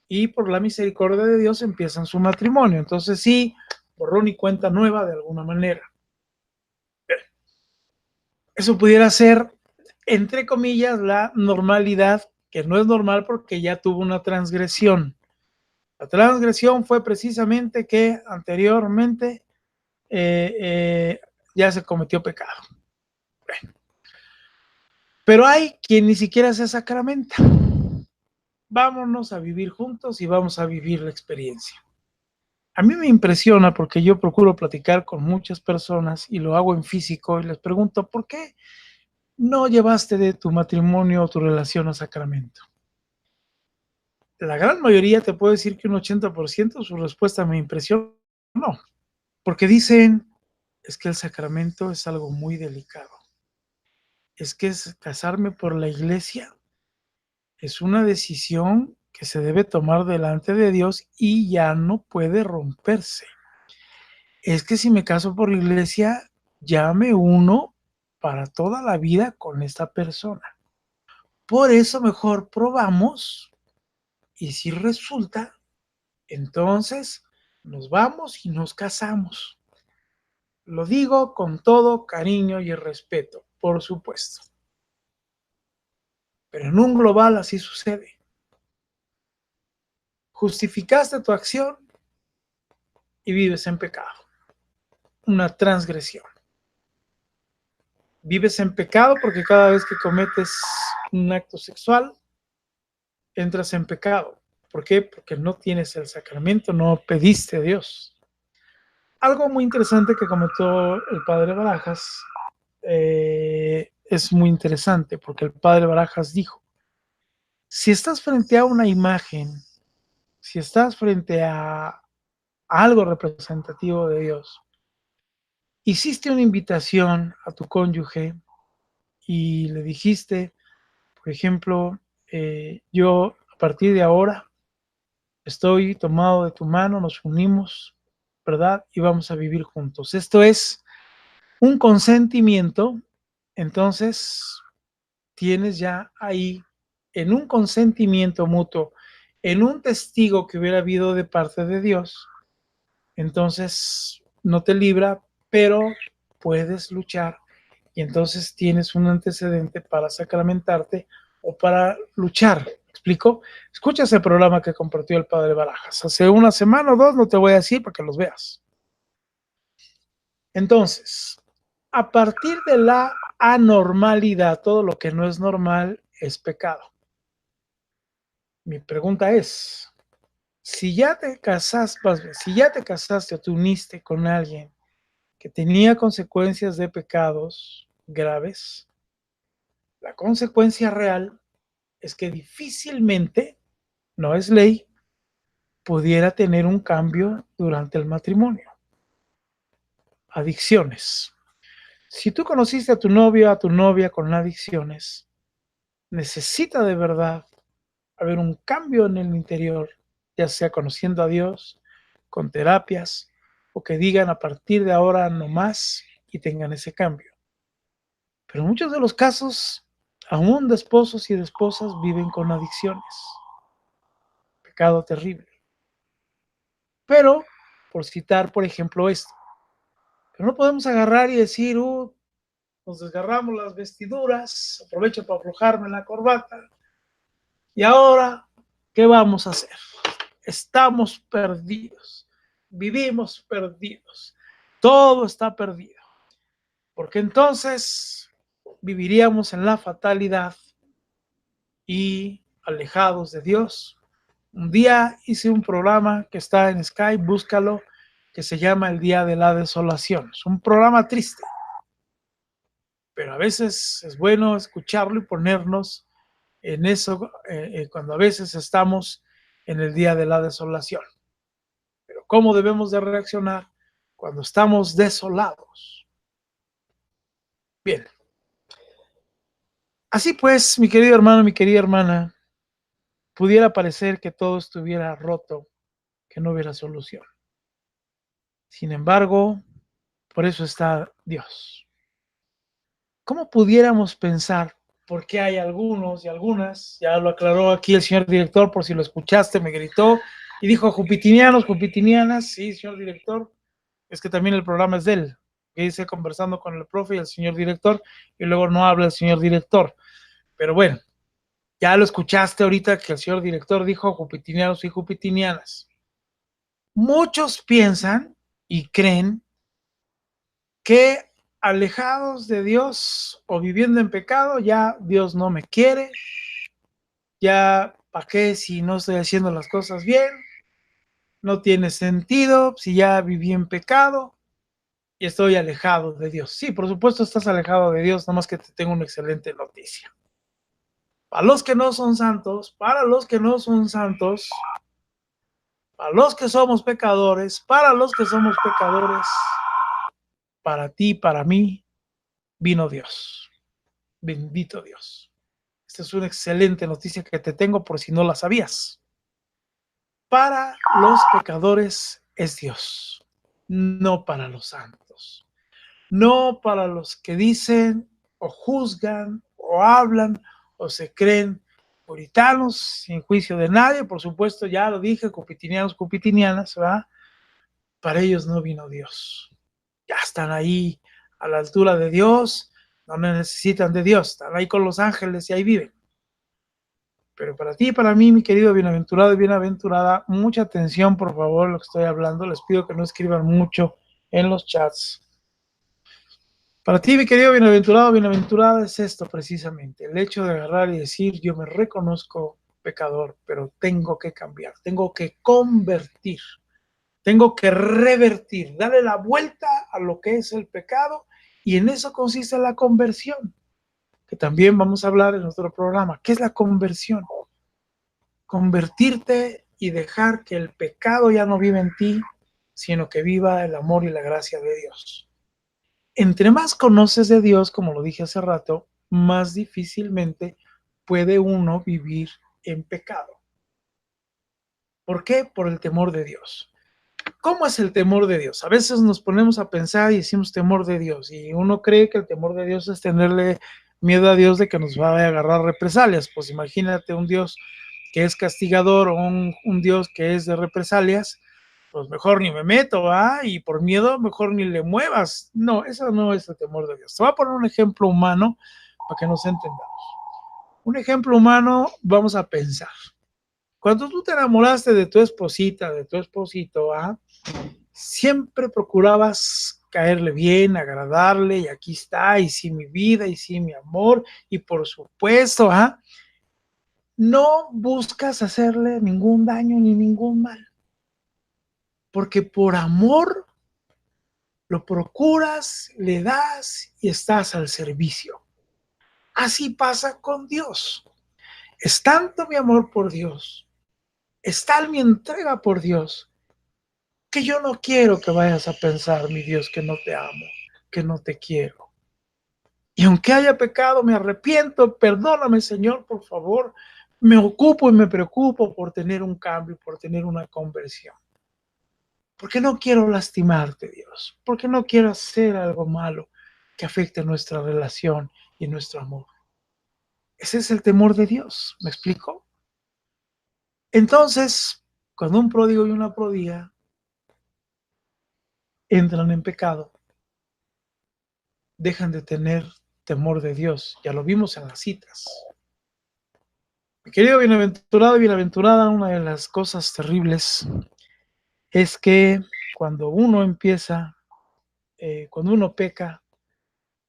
y por la misericordia de Dios empiezan su matrimonio. Entonces sí, borrón y cuenta nueva de alguna manera. Eso pudiera ser, entre comillas, la normalidad, que no es normal porque ya tuvo una transgresión. La transgresión fue precisamente que anteriormente ya se cometió pecado. Bueno, pero hay quien ni siquiera se sacramenta. Vámonos a vivir juntos y vamos a vivir la experiencia. A mí me impresiona porque yo procuro platicar con muchas personas y lo hago en físico y les pregunto, ¿por qué no llevaste de tu matrimonio o tu relación a sacramento? La gran mayoría, te puedo decir que un 80%, su respuesta me impresionó, porque dicen, es que el sacramento es algo muy delicado. Es que casarme por la iglesia es una decisión que se debe tomar delante de Dios y ya no puede romperse. Es que si me caso por la iglesia, ya me uno para toda la vida con esta persona. Por eso mejor probamos y si resulta, entonces nos vamos y nos casamos. Lo digo con todo cariño y respeto, por supuesto. Pero en un global así sucede. Justificaste tu acción y vives en pecado. Una transgresión. Vives en pecado porque cada vez que cometes un acto sexual, entras en pecado. ¿Por qué? Porque no tienes el sacramento, no pediste a Dios. Algo muy interesante que comentó el padre Barajas es muy interesante porque el padre Barajas dijo, si estás frente a una imagen, si estás frente a algo representativo de Dios, hiciste una invitación a tu cónyuge y le dijiste, por ejemplo, yo a partir de ahora estoy tomado de tu mano, nos unimos, ¿verdad? Y vamos a vivir juntos. Esto es un consentimiento, entonces tienes ya ahí, en un consentimiento mutuo, en un testigo que hubiera habido de parte de Dios, entonces no te libra, pero puedes luchar y entonces tienes un antecedente para sacramentarte o para luchar. ¿Me explico? Escucha ese programa que compartió el padre Barajas. Hace una semana o dos, no te voy a decir para que los veas. Entonces, a partir de la anormalidad, todo lo que no es normal es pecado. Mi pregunta es, si ya te casaste o te uniste con alguien que tenía consecuencias de pecados graves, la consecuencia real es que difícilmente, no es ley, pudiera tener un cambio durante el matrimonio. Adicciones. Si tú conociste a tu novio o a tu novia con adicciones, necesita de verdad haber un cambio en el interior, ya sea conociendo a Dios, con terapias, o que digan a partir de ahora no más y tengan ese cambio. Pero en muchos de los casos, aún de esposos y de esposas viven con adicciones. Pecado terrible. Pero, por citar, por ejemplo, esto, pero no podemos agarrar y decir, nos desgarramos las vestiduras, aprovecho para aflojarme la corbata, y ahora, ¿qué vamos a hacer? Estamos perdidos, vivimos perdidos, todo está perdido, porque entonces viviríamos en la fatalidad y alejados de Dios. Un día hice un programa que está en Skype, búscalo, que se llama El Día de la Desolación. Es un programa triste, pero a veces es bueno escucharlo y ponernos en eso cuando a veces estamos en el día de la desolación. Pero ¿cómo debemos de reaccionar cuando estamos desolados? Bien. Así pues, mi querido hermano, mi querida hermana, pudiera parecer que todo estuviera roto, que no hubiera solución. Sin embargo, por eso está Dios. ¿Cómo pudiéramos pensar? Porque hay algunos y algunas, ya lo aclaró aquí el señor director, por si lo escuchaste, me gritó y dijo jupitinianos, jupitinianas, sí, señor director, es que también el programa es de él, que dice conversando con el profe y el señor director, y luego no habla el señor director. Pero bueno, ya lo escuchaste ahorita que el señor director dijo jupitinianos y jupitinianas. Muchos piensan y creen que alejados de Dios o viviendo en pecado, ya Dios no me quiere, ya para qué si no estoy haciendo las cosas bien, no tiene sentido si ya viví en pecado y estoy alejado de Dios. Sí, por supuesto estás alejado de Dios, nada más que te tengo una excelente noticia. Para los que no son santos, para los que no son santos, para los que somos pecadores, para los que somos pecadores, para ti, para mí, vino Dios. Bendito Dios. Esta es una excelente noticia que te tengo por si no la sabías. Para los pecadores es Dios, no para los santos. No para los que dicen o juzgan o hablan o se creen puritanos sin juicio de nadie. Por supuesto, ya lo dije, cupitinianos, cupitinianas, ¿verdad? Para ellos no vino Dios. Ya están ahí a la altura de Dios, no necesitan de Dios, están ahí con los ángeles y ahí viven. Pero para ti y para mí, mi querido bienaventurado y bienaventurada, mucha atención, por favor, lo que estoy hablando. Les pido que no escriban mucho en los chats. Para ti, mi querido bienaventurado, bienaventurada, es esto precisamente, el hecho de agarrar y decir, yo me reconozco pecador, pero tengo que cambiar, tengo que convertir, tengo que revertir, darle la vuelta a lo que es el pecado, y en eso consiste la conversión, que también vamos a hablar en nuestro programa. ¿Qué es la conversión? Convertirte y dejar que el pecado ya no viva en ti, sino que viva el amor y la gracia de Dios. Entre más conoces de Dios, como lo dije hace rato, más difícilmente puede uno vivir en pecado. ¿Por qué? Por el temor de Dios. ¿Cómo es el temor de Dios? A veces nos ponemos a pensar y decimos temor de Dios, y uno cree que el temor de Dios es tenerle miedo a Dios de que nos va a agarrar represalias. Pues imagínate un Dios que es castigador o un Dios que es de represalias, pues mejor ni me meto, ¿va? Y por miedo mejor ni le muevas. No, eso no es el temor de Dios. Te voy a poner un ejemplo humano para que nos entendamos. Un ejemplo humano, vamos a pensar. Cuando tú te enamoraste de tu esposita, de tu esposito, ¿ah? Siempre procurabas caerle bien, agradarle, y aquí está, y sí mi vida, y sí mi amor, y por supuesto, ¿ah? No buscas hacerle ningún daño ni ningún mal, porque por amor lo procuras, le das y estás al servicio. Así pasa con Dios. Es tanto mi amor por Dios, es tal mi entrega por Dios, que yo no quiero que vayas a pensar, mi Dios, que no te amo, que no te quiero. Y aunque haya pecado, me arrepiento, perdóname, Señor, por favor. Me ocupo y me preocupo por tener un cambio, por tener una conversión. Porque no quiero lastimarte, Dios. Porque no quiero hacer algo malo que afecte nuestra relación y nuestro amor. Ese es el temor de Dios, ¿me explico? Entonces, cuando un pródigo y una pródiga entran en pecado, dejan de tener temor de Dios. Ya lo vimos en las citas. Mi querido bienaventurado y bienaventurada, una de las cosas terribles es que cuando uno empieza, cuando uno peca,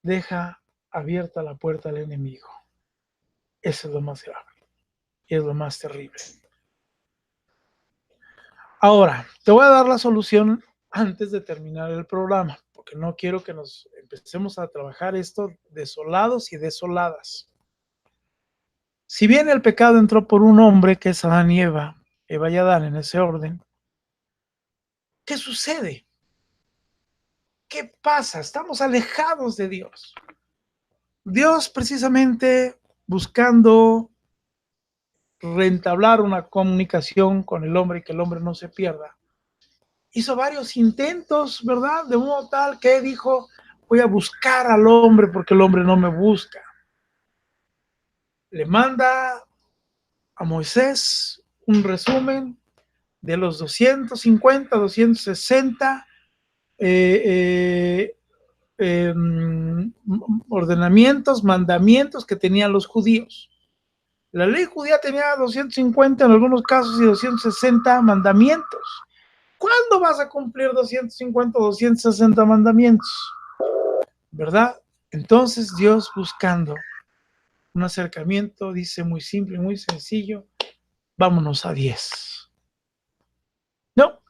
deja abierta la puerta al enemigo. Eso es lo más grave y es lo más terrible. Ahora, te voy a dar la solución antes de terminar el programa, porque no quiero que nos empecemos a trabajar esto desolados y desoladas. Si bien el pecado entró por un hombre, que es Adán y Eva y Adán en ese orden, ¿qué sucede? ¿Qué pasa? Estamos alejados de Dios. Dios precisamente buscando reentablar una comunicación con el hombre y que el hombre no se pierda. Hizo varios intentos, ¿verdad? De modo tal que dijo, voy a buscar al hombre porque el hombre no me busca. Le manda a Moisés un resumen de los 250, 260 ordenamientos, mandamientos que tenían los judíos. La ley judía tenía 250 en algunos casos y 260 mandamientos. ¿Cuándo vas a cumplir 250 o 260 mandamientos? ¿Verdad? Entonces Dios, buscando un acercamiento, dice muy simple, muy sencillo, vámonos a 10. No,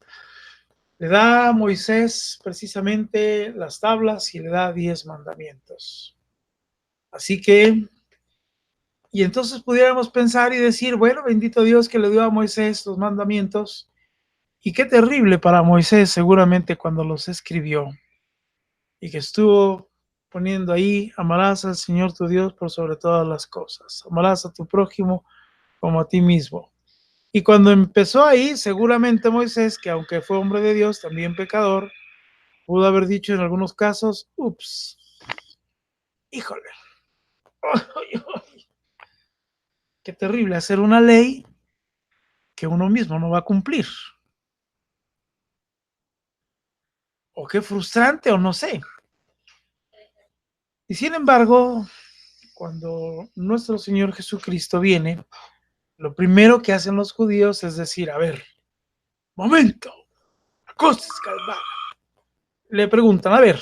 le da a Moisés precisamente las tablas y le da 10 mandamientos. Así que, y entonces pudiéramos pensar y decir, bueno, bendito Dios que le dio a Moisés los mandamientos, y qué terrible para Moisés seguramente cuando los escribió, y que estuvo poniendo ahí, amarás al Señor tu Dios por sobre todas las cosas, amarás a tu prójimo como a ti mismo. Y cuando empezó ahí, seguramente Moisés, que aunque fue hombre de Dios, también pecador, pudo haber dicho en algunos casos, ups, híjole, qué terrible hacer una ley que uno mismo no va a cumplir. O qué frustrante, o no sé. Y sin embargo, cuando nuestro Señor Jesucristo viene, lo primero que hacen los judíos es decir, a ver, momento, la cosa es calmada. Le preguntan, a ver,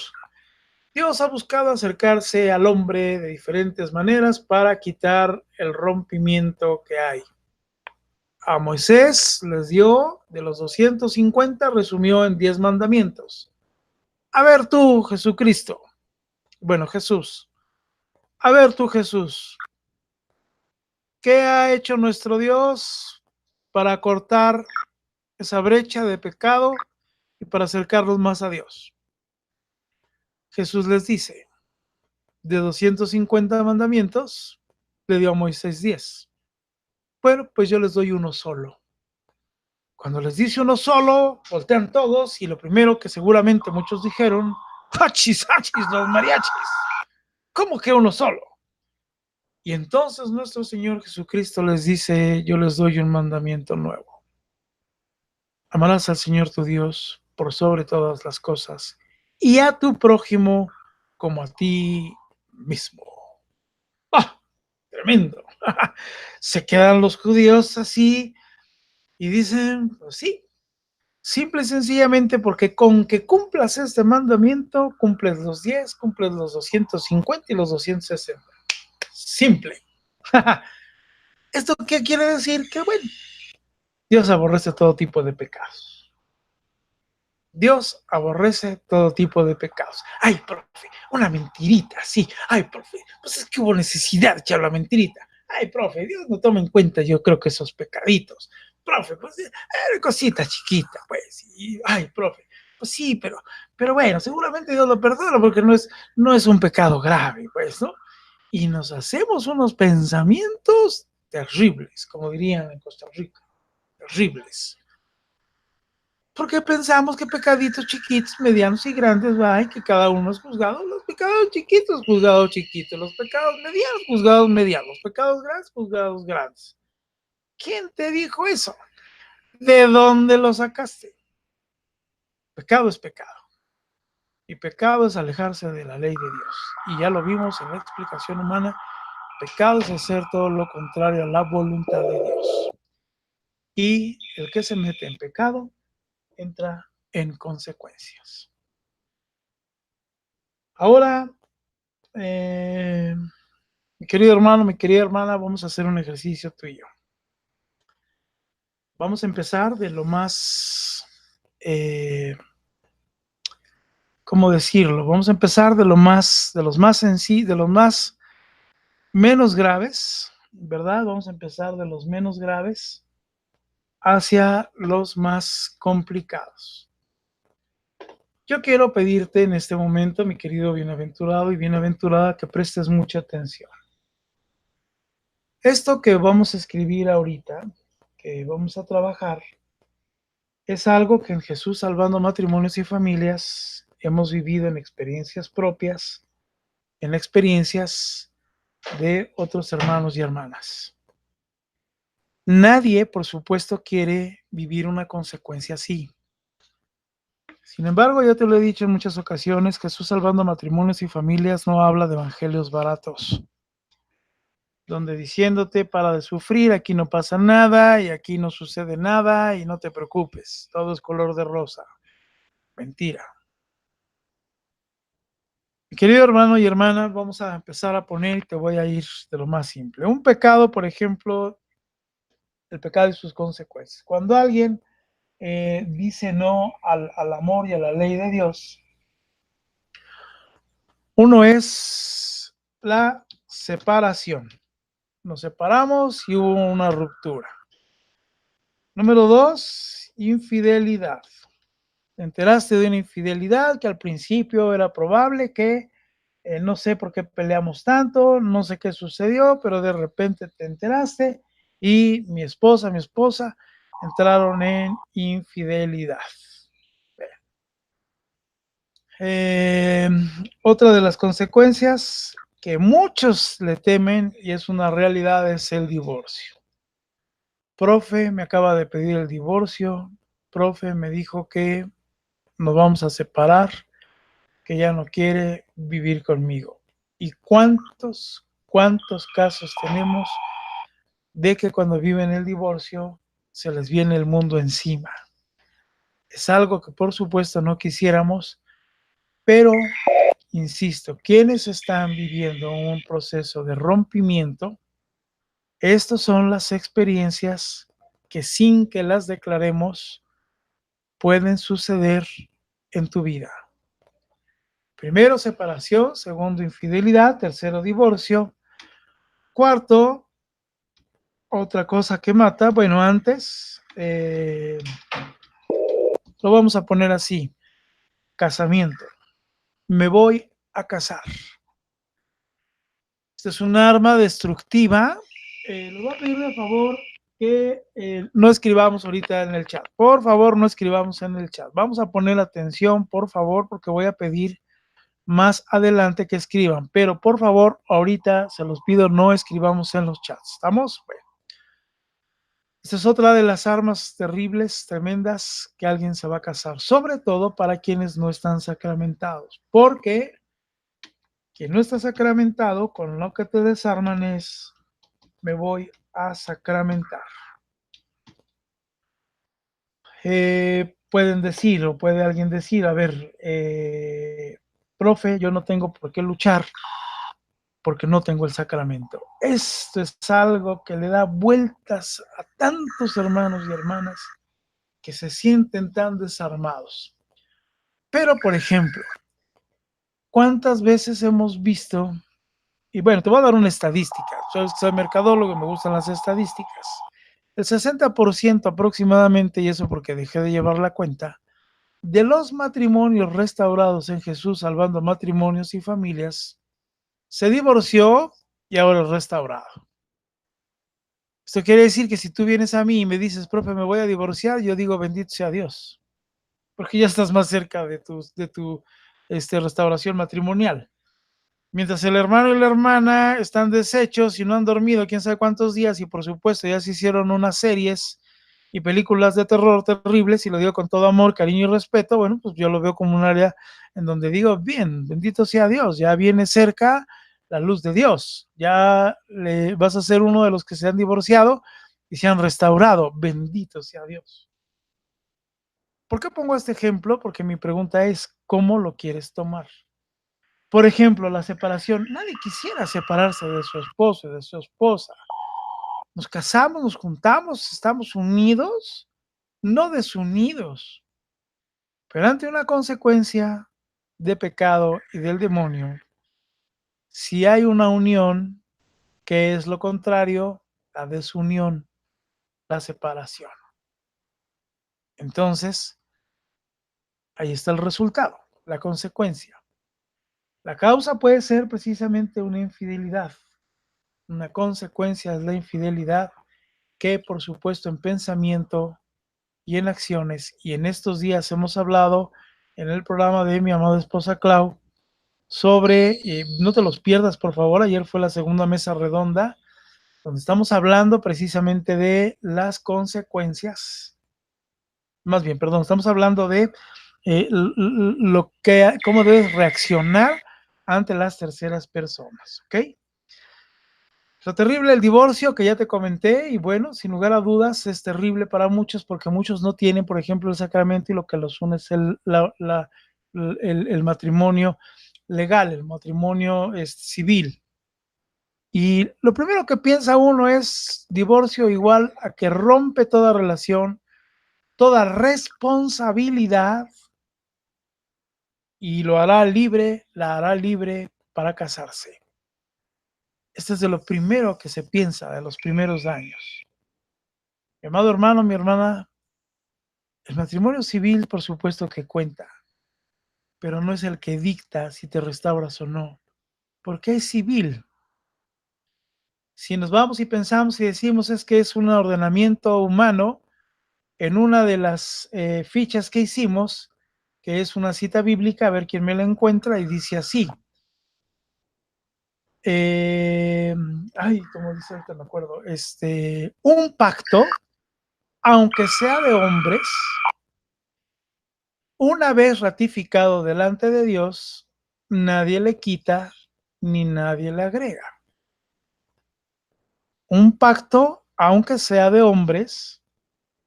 Dios ha buscado acercarse al hombre de diferentes maneras para quitar el rompimiento que hay. A Moisés les dio de los 250, resumió en 10 mandamientos. A ver tú, Jesucristo. Bueno, Jesús. A ver tú, Jesús. ¿Qué ha hecho nuestro Dios para cortar esa brecha de pecado y para acercarnos más a Dios? Jesús les dice, de 250 mandamientos, le dio a Moisés 10. Bueno, pues yo les doy uno solo. Cuando les dice uno solo, voltean todos y lo primero que seguramente muchos dijeron, ¡hachis, hachis, los mariachis! ¿Cómo que uno solo? Y entonces nuestro Señor Jesucristo les dice, yo les doy un mandamiento nuevo. Amarás al Señor tu Dios por sobre todas las cosas y a tu prójimo como a ti mismo. ¡Ah! Tremendo. Se quedan los judíos así y dicen, pues sí, simple y sencillamente porque con que cumplas este mandamiento, cumples los 10, cumples los 250 y los 260. Simple. ¿Esto qué quiere decir? Que bueno, Dios aborrece todo tipo de pecados. Dios aborrece todo tipo de pecados. Ay, profe, una mentirita, sí. Ay, profe, pues es que hubo necesidad de echar la mentirita. Ay, profe, Dios no toma en cuenta, yo creo que esos pecaditos. Profe, pues, cosita chiquita, pues. Y, ay, profe, pues sí, pero bueno, seguramente Dios lo perdona porque no es un pecado grave, pues, ¿no? Y nos hacemos unos pensamientos terribles, como dirían en Costa Rica, terribles. Porque pensamos que pecaditos chiquitos, medianos y grandes, ay, que cada uno es juzgado, los pecados chiquitos, juzgados chiquitos, los pecados medianos, juzgados medianos, los pecados grandes, juzgados grandes. ¿Quién te dijo eso? ¿De dónde lo sacaste? Pecado es pecado. Y pecado es alejarse de la ley de Dios. Y ya lo vimos en la explicación humana, pecado es hacer todo lo contrario a la voluntad de Dios. Y el que se mete en pecado entra en consecuencias. Ahora, mi querido hermano, mi querida hermana, vamos a hacer un ejercicio tú y yo. Vamos a empezar de lo más, ¿cómo decirlo? Vamos a empezar de los más sencillos, de los más menos graves, ¿verdad? Vamos a empezar de los menos graves hacia los más complicados. Yo quiero pedirte en este momento, mi querido bienaventurado y bienaventurada, que prestes mucha atención. Esto que vamos a escribir ahorita, que vamos a trabajar, es algo que en Jesús Salvando Matrimonios y Familias hemos vivido en experiencias propias, en experiencias de otros hermanos y hermanas. Nadie, por supuesto, quiere vivir una consecuencia así. Sin embargo, ya te lo he dicho en muchas ocasiones, Jesús Salvando Matrimonios y Familias no habla de evangelios baratos, donde diciéndote para de sufrir, aquí no pasa nada y aquí no sucede nada y no te preocupes, todo es color de rosa. Mentira. Mi querido hermano y hermana, vamos a empezar a poner y te voy a ir de lo más simple. Un pecado, por ejemplo, el pecado y sus consecuencias. Cuando alguien dice no al amor y a la ley de Dios, uno es la separación. Nos separamos y hubo una ruptura. Número 2, infidelidad. Te enteraste de una infidelidad que al principio era probable que no sé por qué peleamos tanto, no sé qué sucedió, pero de repente te enteraste y mi esposa entraron en infidelidad. Otra de las consecuencias que muchos le temen y es una realidad es el divorcio. Profe, me acaba de pedir el divorcio. Profe, me dijo que nos vamos a separar, que ya no quiere vivir conmigo. ¿Y cuántos casos tenemos de que cuando viven el divorcio se les viene el mundo encima? Es algo que por supuesto no quisiéramos, pero insisto, quienes están viviendo un proceso de rompimiento, estas son las experiencias que sin que las declaremos pueden suceder en tu vida. Primero, separación. Segundo, infidelidad. Tercero, divorcio. Cuarto, otra cosa que mata. Bueno, antes lo vamos a poner así. Casamiento. Me voy a casar. Este es un arma destructiva. Les voy a pedir de favor que no escribamos ahorita en el chat. Por favor, no escribamos en el chat. Vamos a poner atención, por favor, porque voy a pedir más adelante que escriban. Pero por favor, ahorita se los pido, no escribamos en los chats. ¿Estamos? Bueno. Esta es otra de las armas terribles, tremendas, que alguien se va a casar. Sobre todo para quienes no están sacramentados. Porque quien no está sacramentado, con lo que te desarman es, me voy a sacramentar. Pueden decir, o puede alguien decir, a ver, profe, yo no tengo por qué luchar porque no tengo el sacramento. Esto es algo que le da vueltas a tantos hermanos y hermanas que se sienten tan desarmados. Pero, por ejemplo, ¿cuántas veces hemos visto? Y bueno, te voy a dar una estadística. Soy mercadólogo, me gustan las estadísticas. El 60% aproximadamente, y eso porque dejé de llevar la cuenta, de los matrimonios restaurados en Jesús Salvando Matrimonios y Familias, se divorció y ahora es restaurado. Esto quiere decir que si tú vienes a mí y me dices, profe, me voy a divorciar, yo digo, bendito sea Dios, porque ya estás más cerca de tu restauración matrimonial. Mientras el hermano y la hermana están deshechos y no han dormido quién sabe cuántos días y por supuesto ya se hicieron unas series y películas de terror terribles y lo digo con todo amor, cariño y respeto, bueno, pues yo lo veo como un área en donde digo, bien, bendito sea Dios, ya viene cerca la luz de Dios, ya vas a ser uno de los que se han divorciado y se han restaurado, bendito sea Dios. ¿Por qué pongo este ejemplo? Porque mi pregunta es, ¿cómo lo quieres tomar? Por ejemplo, la separación. Nadie quisiera separarse de su esposo y de su esposa. Nos casamos, nos juntamos, estamos unidos, no desunidos. Pero ante una consecuencia, de pecado y del demonio, si hay una unión, ¿qué es lo contrario? La desunión, la separación. Entonces, ahí está el resultado, la consecuencia. La causa puede ser precisamente una infidelidad. Una consecuencia es la infidelidad que, por supuesto, en pensamiento y en acciones, y en estos días hemos hablado en el programa de mi amada esposa Clau sobre, no te los pierdas por favor, ayer fue la segunda mesa redonda, donde estamos hablando precisamente de las consecuencias, más bien, perdón, estamos hablando de cómo debes reaccionar ante las terceras personas, ¿ok? Lo terrible del divorcio que ya te comenté, y bueno, sin lugar a dudas es terrible para muchos porque muchos no tienen, por ejemplo, el sacramento y lo que los une es el matrimonio legal, el matrimonio civil. Y lo primero que piensa uno es divorcio igual a que rompe toda relación, toda responsabilidad y lo hará libre, la hará libre para casarse. Esto es de lo primero que se piensa, de los primeros años. Mi amado hermano, mi hermana, el matrimonio civil por supuesto que cuenta, pero no es el que dicta si te restauras o no, porque es civil. Si nos vamos y pensamos y decimos es que es un ordenamiento humano, en una de las fichas que hicimos, que es una cita bíblica, a ver quién me la encuentra, y dice así. Como dice ahorita me acuerdo, un pacto, aunque sea de hombres, una vez ratificado delante de Dios, nadie le quita ni nadie le agrega. Un pacto, aunque sea de hombres,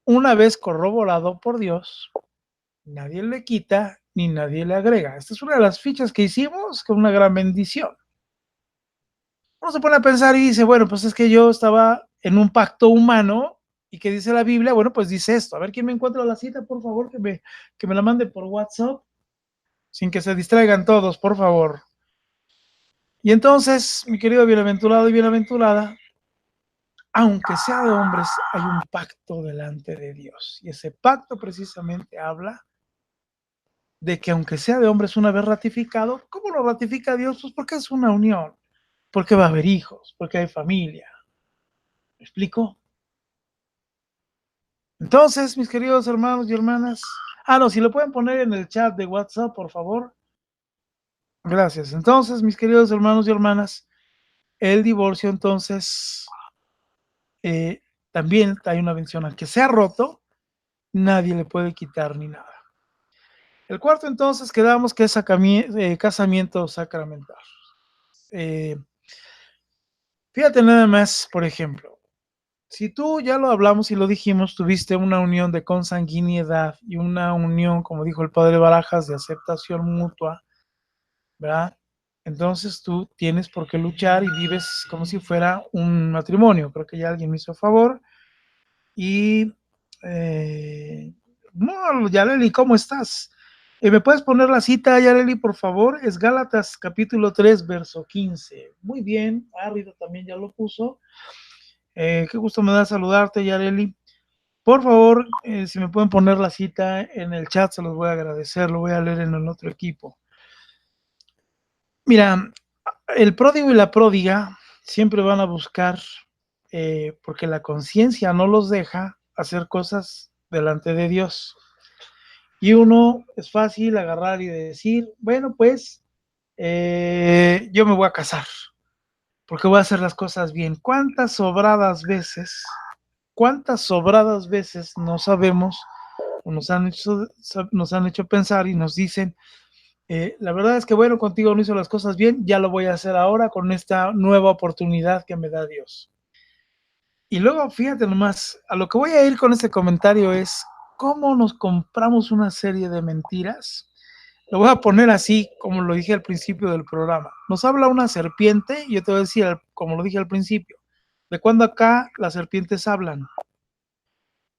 una vez corroborado por Dios, nadie le quita ni nadie le agrega. Esta es una de las fichas que hicimos con una gran bendición. Uno se pone a pensar y dice, bueno, pues es que yo estaba en un pacto humano y que dice la Biblia, bueno, pues dice esto. A ver quién me encuentra la cita, por favor, que me la mande por WhatsApp, sin que se distraigan todos, por favor. Y entonces, mi querido bienaventurado y bienaventurada, aunque sea de hombres, hay un pacto delante de Dios. Y ese pacto precisamente habla de que aunque sea de hombres una vez ratificado, ¿cómo lo ratifica Dios? Pues porque es una unión, porque va a haber hijos, porque hay familia. ¿Me explico? Entonces, mis queridos hermanos y hermanas, no, si lo pueden poner en el chat de WhatsApp, por favor. Gracias. Entonces, mis queridos hermanos y hermanas, el divorcio entonces también hay una mención al que se ha roto, nadie le puede quitar ni nada. El cuarto entonces quedamos que es casamiento sacramental. Fíjate nada más, por ejemplo, si tú, ya lo hablamos y lo dijimos, tuviste una unión de consanguinidad y una unión, como dijo el padre Barajas, de aceptación mutua, ¿verdad? Entonces tú tienes por qué luchar y vives como si fuera un matrimonio. Creo que ya alguien me hizo favor. Y, no, Yareli, ¿cómo estás? ¿Me puedes poner la cita, Yareli, por favor? Es Gálatas capítulo 3, verso 15. Muy bien, Rita también ya lo puso. Qué gusto me da saludarte, Yareli. Por favor, si me pueden poner la cita en el chat, se los voy a agradecer, lo voy a leer en el otro equipo. Mira, el pródigo y la pródiga siempre van a buscar, porque la conciencia no los deja hacer cosas delante de Dios. Y uno es fácil agarrar y decir, bueno, pues yo me voy a casar, porque voy a hacer las cosas bien. ¿Cuántas sobradas veces no sabemos o nos han hecho pensar y nos dicen, la verdad es que bueno, contigo no hizo las cosas bien, ya lo voy a hacer ahora con esta nueva oportunidad que me da Dios? Y luego, fíjate nomás, a lo que voy a ir con este comentario es cómo nos compramos una serie de mentiras. Lo voy a poner así, como lo dije al principio del programa. Nos habla una serpiente, y yo te voy a decir, como lo dije al principio, ¿de cuándo acá las serpientes hablan?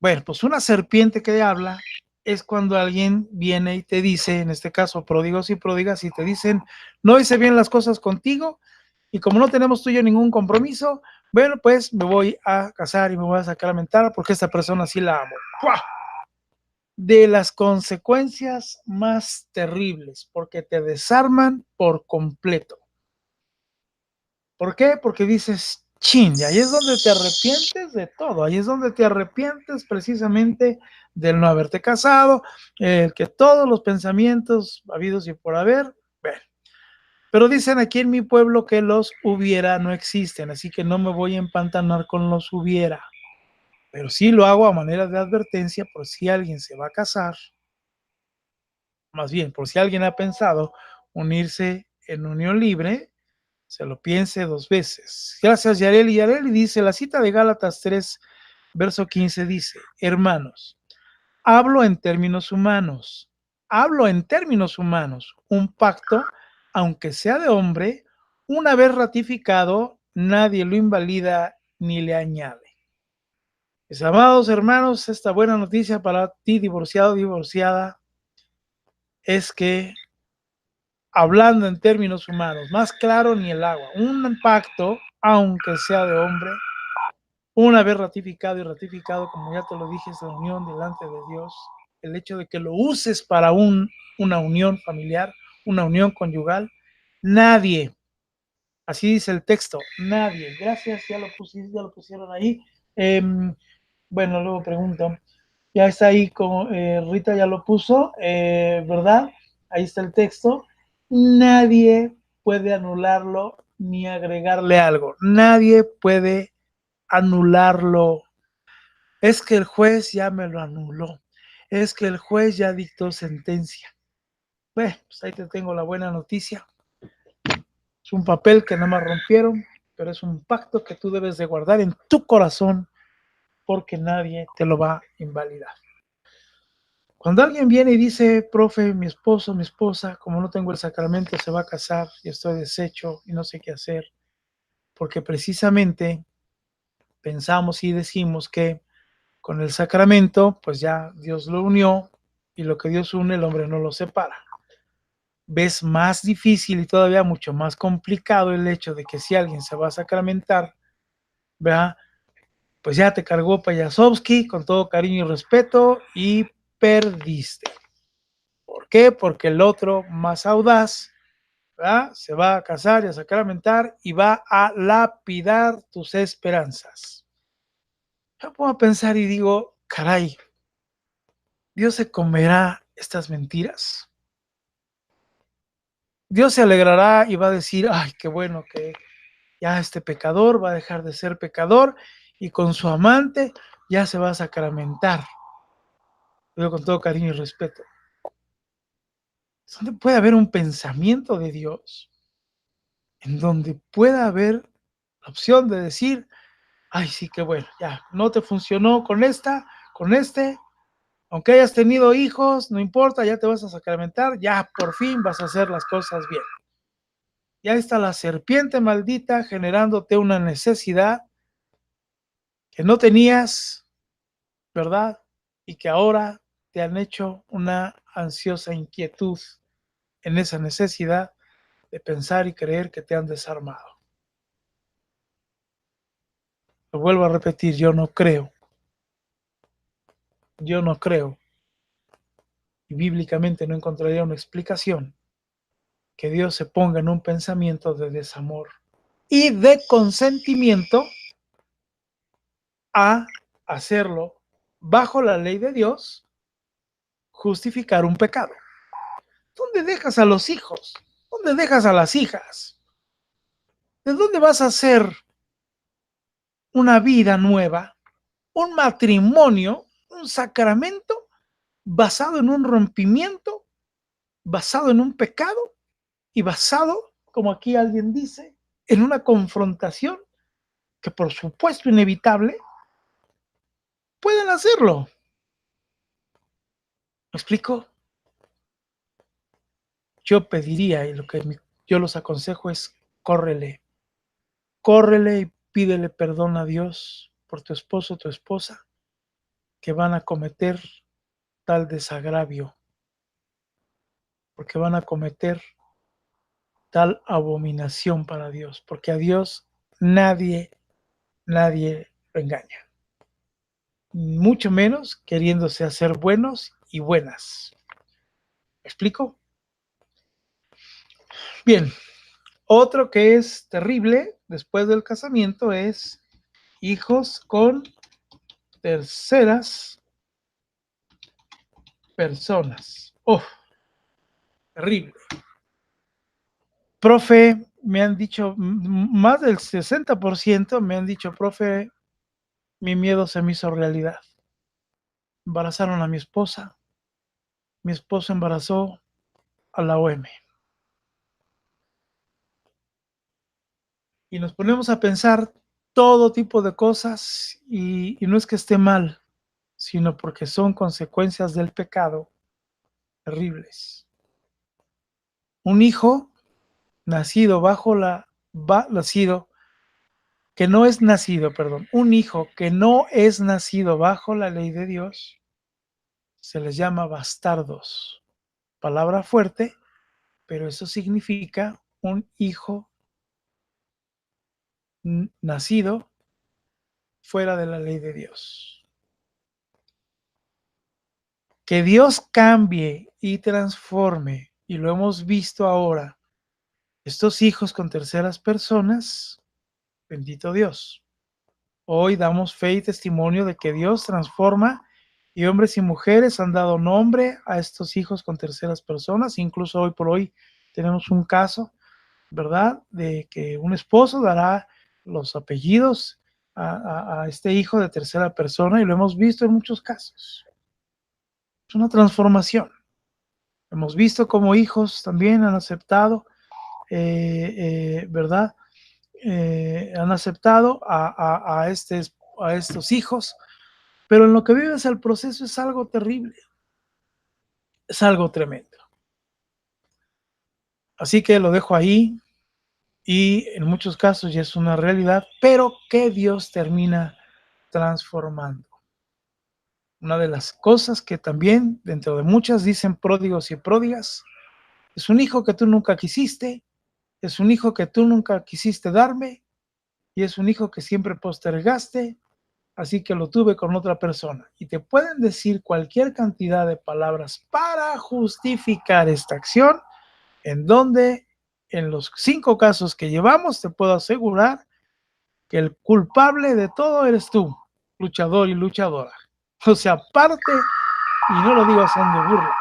Bueno, pues una serpiente que habla es cuando alguien viene y te dice, en este caso pródigos y pródigas, y te dicen, no hice bien las cosas contigo, y como no tenemos tú y yo ningún compromiso, bueno, pues me voy a casar y me voy a sacramentar porque esta persona sí la amo. ¡Fua! De las consecuencias más terribles, porque te desarman por completo. ¿Por qué? Porque dices, chin, y ahí es donde te arrepientes de todo, ahí es donde te arrepientes precisamente del no haberte casado, que todos los pensamientos habidos y por haber, bueno. Pero dicen aquí en mi pueblo que los hubiera no existen, así que no me voy a empantanar con los hubiera, pero sí lo hago a manera de advertencia por si alguien se va a casar, más bien por si alguien ha pensado unirse en unión libre, se lo piense dos veces. Gracias, Yareli. Yareli dice, la cita de Gálatas 3, verso 15 dice, hermanos, hablo en términos humanos, un pacto, aunque sea de hombre, una vez ratificado, nadie lo invalida ni le añade. Mis amados hermanos, esta buena noticia para ti, divorciado, divorciada, es que hablando en términos humanos, más claro ni el agua, un pacto, aunque sea de hombre, una vez ratificado y ratificado, como ya te lo dije, es la unión delante de Dios, el hecho de que lo uses para una unión familiar, una unión conyugal, nadie, así dice el texto, nadie, gracias, ya lo pusieron ahí. Eh, bueno, luego pregunto, ya está ahí, como Rita ya lo puso, ¿verdad? Ahí está el texto. Nadie puede anularlo ni agregarle algo. Nadie puede anularlo. Es que el juez ya me lo anuló. Es que el juez ya dictó sentencia. Bueno, pues ahí te tengo la buena noticia. Es un papel que nada más rompieron, pero es un pacto que tú debes de guardar en tu corazón porque nadie te lo va a invalidar. Cuando alguien viene y dice, profe, mi esposo, mi esposa, como no tengo el sacramento, se va a casar y estoy deshecho y no sé qué hacer, porque precisamente pensamos y decimos que con el sacramento, pues ya Dios lo unió y lo que Dios une, el hombre no lo separa. Ves más difícil y todavía mucho más complicado el hecho de que si alguien se va a sacramentar, ¿verdad? Pues ya te cargó Payasovsky con todo cariño y respeto y perdiste. ¿Por qué? Porque el otro más audaz, ¿verdad? Se va a casar y a sacramentar y va a lapidar tus esperanzas. Yo puedo a pensar y digo, caray, ¿Dios se comerá estas mentiras? Dios se alegrará y va a decir, ay, qué bueno que ya este pecador va a dejar de ser pecador y con su amante ya se va a sacramentar. Lo digo con todo cariño y respeto. ¿Dónde puede haber un pensamiento de Dios en donde pueda haber la opción de decir, ay, sí, qué bueno, ya, no te funcionó con esta, con este, aunque hayas tenido hijos, no importa, ya te vas a sacramentar, ya por fin vas a hacer las cosas bien. Ya está la serpiente maldita generándote una necesidad que no tenías, ¿verdad? Y que ahora te han hecho una ansiosa inquietud en esa necesidad de pensar y creer que te han desarmado. Lo vuelvo a repetir, yo no creo, y bíblicamente no encontraría una explicación que Dios se ponga en un pensamiento de desamor y de consentimiento a hacerlo bajo la ley de Dios, justificar un pecado. ¿Dónde dejas a los hijos? ¿Dónde dejas a las hijas? ¿De dónde vas a hacer una vida nueva, un matrimonio, un sacramento basado en un rompimiento, basado en un pecado y basado, como aquí alguien dice, en una confrontación que por supuesto inevitable, pueden hacerlo? ¿Me explico? Yo pediría y lo que yo los aconsejo es córrele, córrele y pídele perdón a Dios por tu esposo o tu esposa que van a cometer tal desagravio, porque van a cometer tal abominación para Dios, porque a Dios nadie lo engaña, mucho menos queriéndose hacer buenos y buenas. ¿Me explico? Bien, otro que es terrible después del casamiento es hijos con terceras personas. ¡Oh! Terrible. Profe, me han dicho, más del 60% me han dicho, profe, mi miedo se me hizo realidad. Embarazaron a mi esposa embarazó a la OM. Y nos ponemos a pensar todo tipo de cosas y no es que esté mal, sino porque son consecuencias del pecado terribles. Un hijo nacido un hijo que no es nacido bajo la ley de Dios, se les llama bastardos. Palabra fuerte, pero eso significa un hijo nacido fuera de la ley de Dios. Que Dios cambie y transforme, y lo hemos visto ahora, estos hijos con terceras personas, bendito Dios. Hoy damos fe y testimonio de que Dios transforma y hombres y mujeres han dado nombre a estos hijos con terceras personas. Incluso hoy por hoy tenemos un caso, ¿verdad?, de que un esposo dará los apellidos a este hijo de tercera persona y lo hemos visto en muchos casos. Es una transformación. Hemos visto cómo hijos también han aceptado, ¿verdad? Han aceptado a estos hijos, pero en lo que vives el proceso es algo terrible, es algo tremendo. Así que lo dejo ahí y en muchos casos ya es una realidad, pero que Dios termina transformando. Una de las cosas que también, dentro de muchas, dicen pródigos y pródigas, es un hijo que tú nunca quisiste, es un hijo que tú nunca quisiste darme y es un hijo que siempre postergaste, así que lo tuve con otra persona. Y te pueden decir cualquier cantidad de palabras para justificar esta acción, en donde en los 5 casos que llevamos te puedo asegurar que el culpable de todo eres tú, luchador y luchadora. O sea, aparte, y no lo digo a son de burla,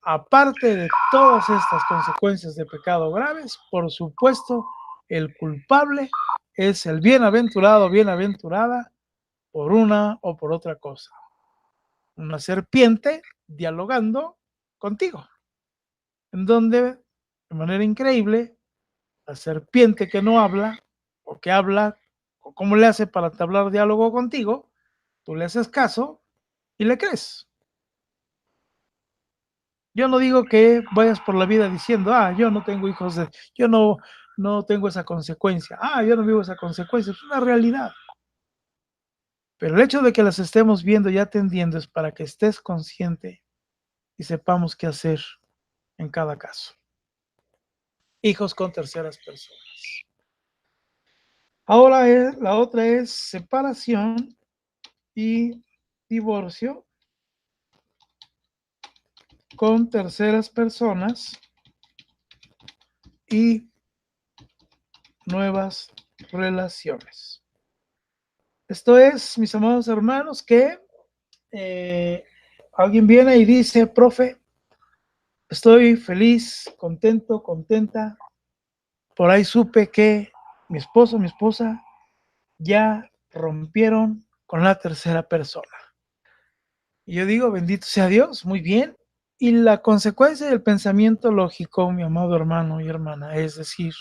aparte de todas estas consecuencias de pecado graves, por supuesto, el culpable es el bienaventurado, bienaventurada, por una o por otra cosa. Una serpiente dialogando contigo, en donde, de manera increíble, la serpiente que no habla, o que habla, o cómo le hace para entablar diálogo contigo, tú le haces caso y le crees. Yo no digo que vayas por la vida diciendo, yo no tengo yo no tengo esa consecuencia, yo no vivo esa consecuencia, es una realidad. Pero el hecho de que las estemos viendo y atendiendo es para que estés consciente y sepamos qué hacer en cada caso. Hijos con terceras personas. Ahora la otra es separación y divorcio con terceras personas y nuevas relaciones. Esto es, mis amados hermanos, que alguien viene y dice, profe, estoy feliz, contento, contenta. Por ahí supe que mi esposo, mi esposa ya rompieron con la tercera persona. Y yo digo, bendito sea Dios, muy bien. Y la consecuencia del pensamiento lógico, mi amado hermano y hermana, es decir,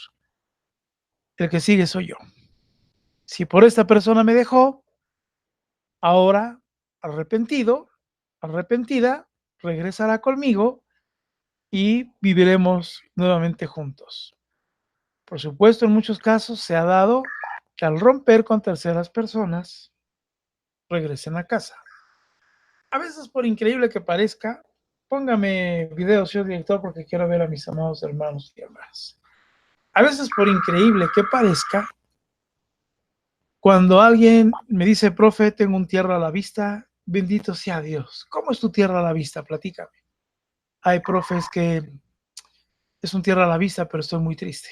el que sigue soy yo. Si por esta persona me dejó, ahora arrepentido, arrepentida, regresará conmigo y viviremos nuevamente juntos. Por supuesto, en muchos casos se ha dado que al romper con terceras personas, regresen a casa. A veces, por increíble que parezca, póngame video, señor director, porque quiero ver a mis amados hermanos y hermanas. A veces, por increíble que parezca, cuando alguien me dice, profe, tengo un tierra a la vista, bendito sea Dios. ¿Cómo es tu tierra a la vista? Platícame. Ay, profe, es que es un tierra a la vista, pero estoy muy triste.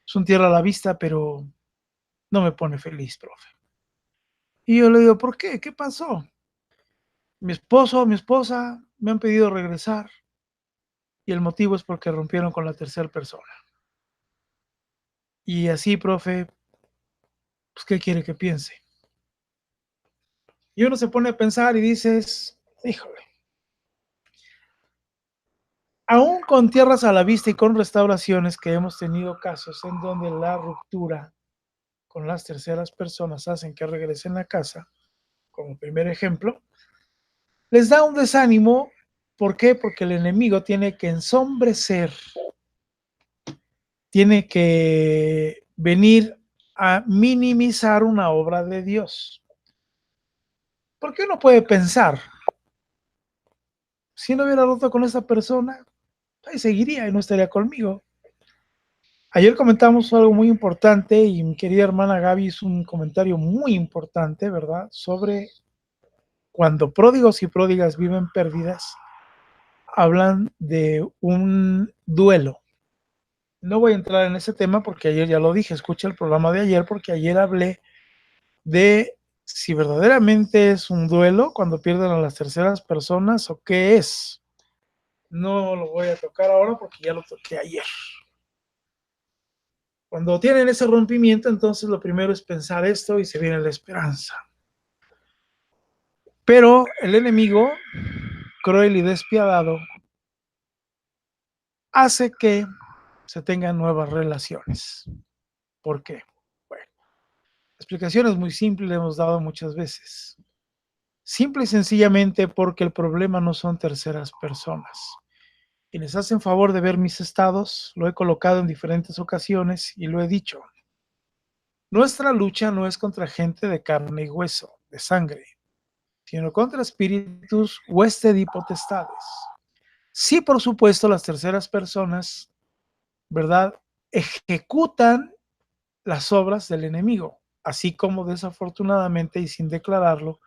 Es un tierra a la vista, pero no me pone feliz, profe. Y yo le digo, ¿por qué? ¿Qué pasó? Mi esposo, mi esposa me han pedido regresar y el motivo es porque rompieron con la tercera persona. Y así, profe, pues, ¿qué quiere que piense? Y uno se pone a pensar y dices, híjole, aún con tierras a la vista y con restauraciones que hemos tenido casos en donde la ruptura con las terceras personas hacen que regresen a casa, como primer ejemplo, les da un desánimo. ¿Por qué? Porque el enemigo tiene que ensombrecer, tiene que venir a minimizar una obra de Dios. Porque uno puede pensar, si no hubiera roto con esa persona, ahí seguiría y no estaría conmigo. Ayer comentamos algo muy importante y mi querida hermana Gaby hizo un comentario muy importante, ¿verdad? Sobre cuando pródigos y pródigas viven pérdidas, hablan de un duelo. No voy a entrar en ese tema porque ayer ya lo dije, escucha el programa de ayer porque ayer hablé de si verdaderamente es un duelo cuando pierden a las terceras personas o qué es. No lo voy a tocar ahora porque ya lo toqué ayer. Cuando tienen ese rompimiento, entonces lo primero es pensar esto y se viene la esperanza. Pero el enemigo, cruel y despiadado, hace que se tengan nuevas relaciones. ¿Por qué? Bueno, la explicación es muy simple, le hemos dado muchas veces. Simple y sencillamente porque el problema no son terceras personas. Quienes hacen favor de ver mis estados, lo he colocado en diferentes ocasiones y lo he dicho. Nuestra lucha no es contra gente de carne y hueso, de sangre, sino contra espíritus, huestes y potestades. Sí, por supuesto, las terceras personas, ¿verdad?, ejecutan las obras del enemigo, así como desafortunadamente y sin declararlo,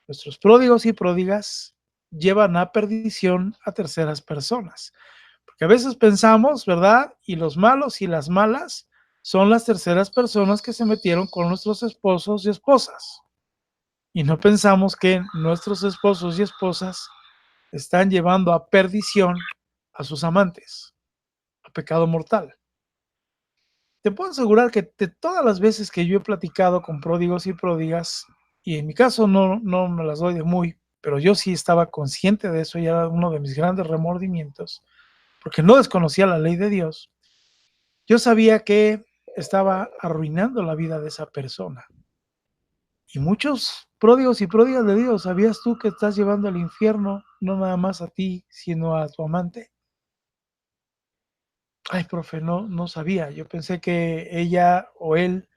nuestros pródigos y pródigas llevan a perdición a terceras personas. Porque a veces pensamos, ¿verdad? Y los malos y las malas son las terceras personas que se metieron con nuestros esposos y esposas. Y no pensamos que nuestros esposos y esposas están llevando a perdición a sus amantes, a pecado mortal. Te puedo asegurar que de todas las veces que yo he platicado con pródigos y pródigas, y en mi caso no me las doy de muy, pero yo sí estaba consciente de eso y era uno de mis grandes remordimientos, porque no desconocía la ley de Dios. Yo sabía que estaba arruinando la vida de esa persona. Y muchos pródigos y pródigas de Dios, ¿sabías tú que estás llevando al infierno no nada más a ti, sino a tu amante? Ay, profe, no sabía. Yo pensé que ella o él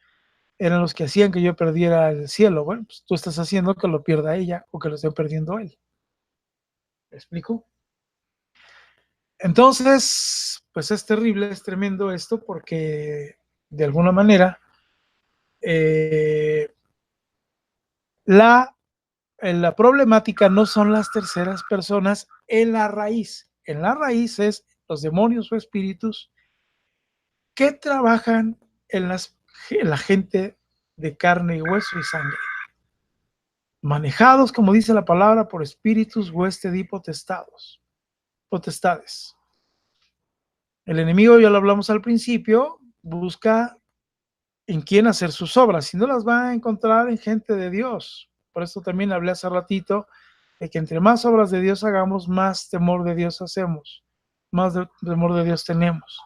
eran los que hacían que yo perdiera el cielo. Bueno, pues tú estás haciendo que lo pierda ella o que lo esté perdiendo él. ¿Me explico? Entonces, pues es terrible, es tremendo esto porque de alguna manera eh, la, la problemática no son las terceras personas en la raíz. En la raíz es los demonios o espíritus que trabajan en la gente de carne y hueso y sangre, manejados, como dice la palabra, por espíritus, huestes y potestades. El enemigo, ya lo hablamos al principio, busca en quién hacer sus obras, y no las va a encontrar en gente de Dios. Por eso también hablé hace ratito de que entre más obras de Dios hagamos, más temor de Dios hacemos, más temor de Dios tenemos.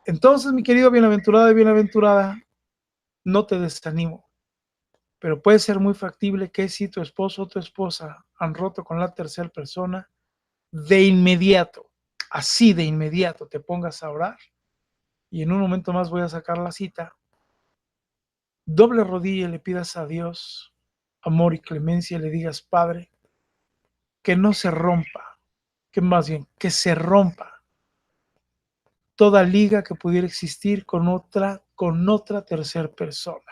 Entonces, mi querido bienaventurado y bienaventurada, no te desanimo, pero puede ser muy factible que si tu esposo o tu esposa han roto con la tercera persona, de inmediato, así de inmediato te pongas a orar y en un momento más voy a sacar la cita, doble rodilla y le pidas a Dios, amor y clemencia y le digas, Padre, que no se rompa, que más bien, que se rompa toda liga que pudiera existir con otra tercera persona.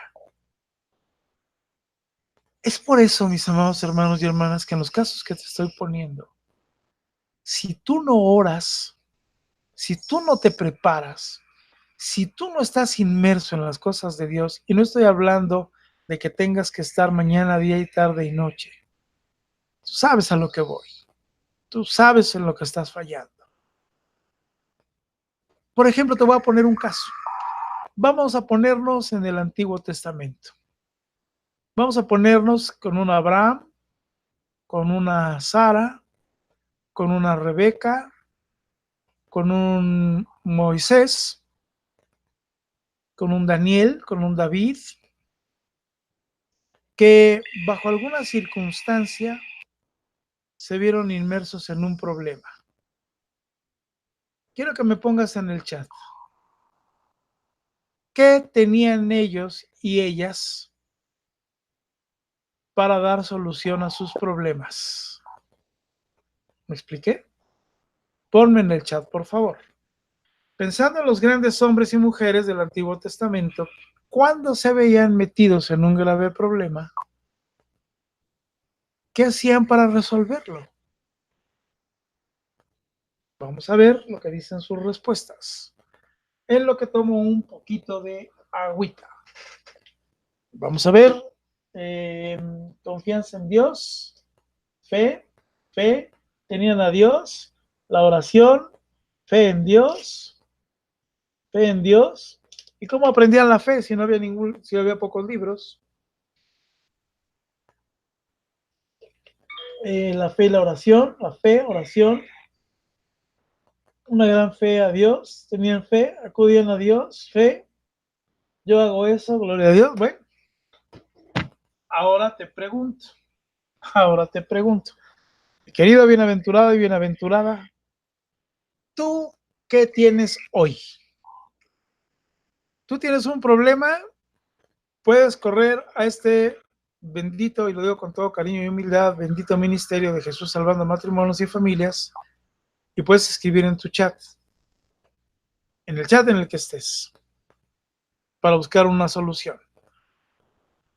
Es por eso, mis amados hermanos y hermanas, que en los casos que te estoy poniendo, si tú no oras, si tú no te preparas, si tú no estás inmerso en las cosas de Dios, y no estoy hablando de que tengas que estar mañana, día y tarde y noche, tú sabes a lo que voy, tú sabes en lo que estás fallando. Por ejemplo, te voy a poner un caso. Vamos a ponernos en el Antiguo Testamento. Vamos a ponernos con un Abraham, con una Sara, con una Rebeca, con un Moisés, con un Daniel, con un David, que bajo alguna circunstancia se vieron inmersos en un problema. Quiero que me pongas en el chat. ¿Qué tenían ellos y ellas para dar solución a sus problemas? ¿Me expliqué? Ponme en el chat, por favor. Pensando en los grandes hombres y mujeres del Antiguo Testamento, cuando se veían metidos en un grave problema, ¿qué hacían para resolverlo? Vamos a ver lo que dicen sus respuestas. En lo que tomo un poquito de agüita. Vamos a ver. Confianza en Dios, fe, tenían a Dios, la oración, fe en Dios. ¿Y cómo aprendían la fe si no había si había pocos libros? La fe y la oración, oración, una gran fe a Dios, tenían fe, acudían a Dios, fe, yo hago eso, gloria a Dios. Bueno, ahora te pregunto, querido bienaventurado y bienaventurada, ¿tú qué tienes hoy? ¿Tú tienes un problema? Puedes correr a este bendito, y lo digo con todo cariño y humildad, bendito ministerio de Jesús salvando matrimonios y familias, y puedes escribir en tu chat, en el chat en el que estés, para buscar una solución.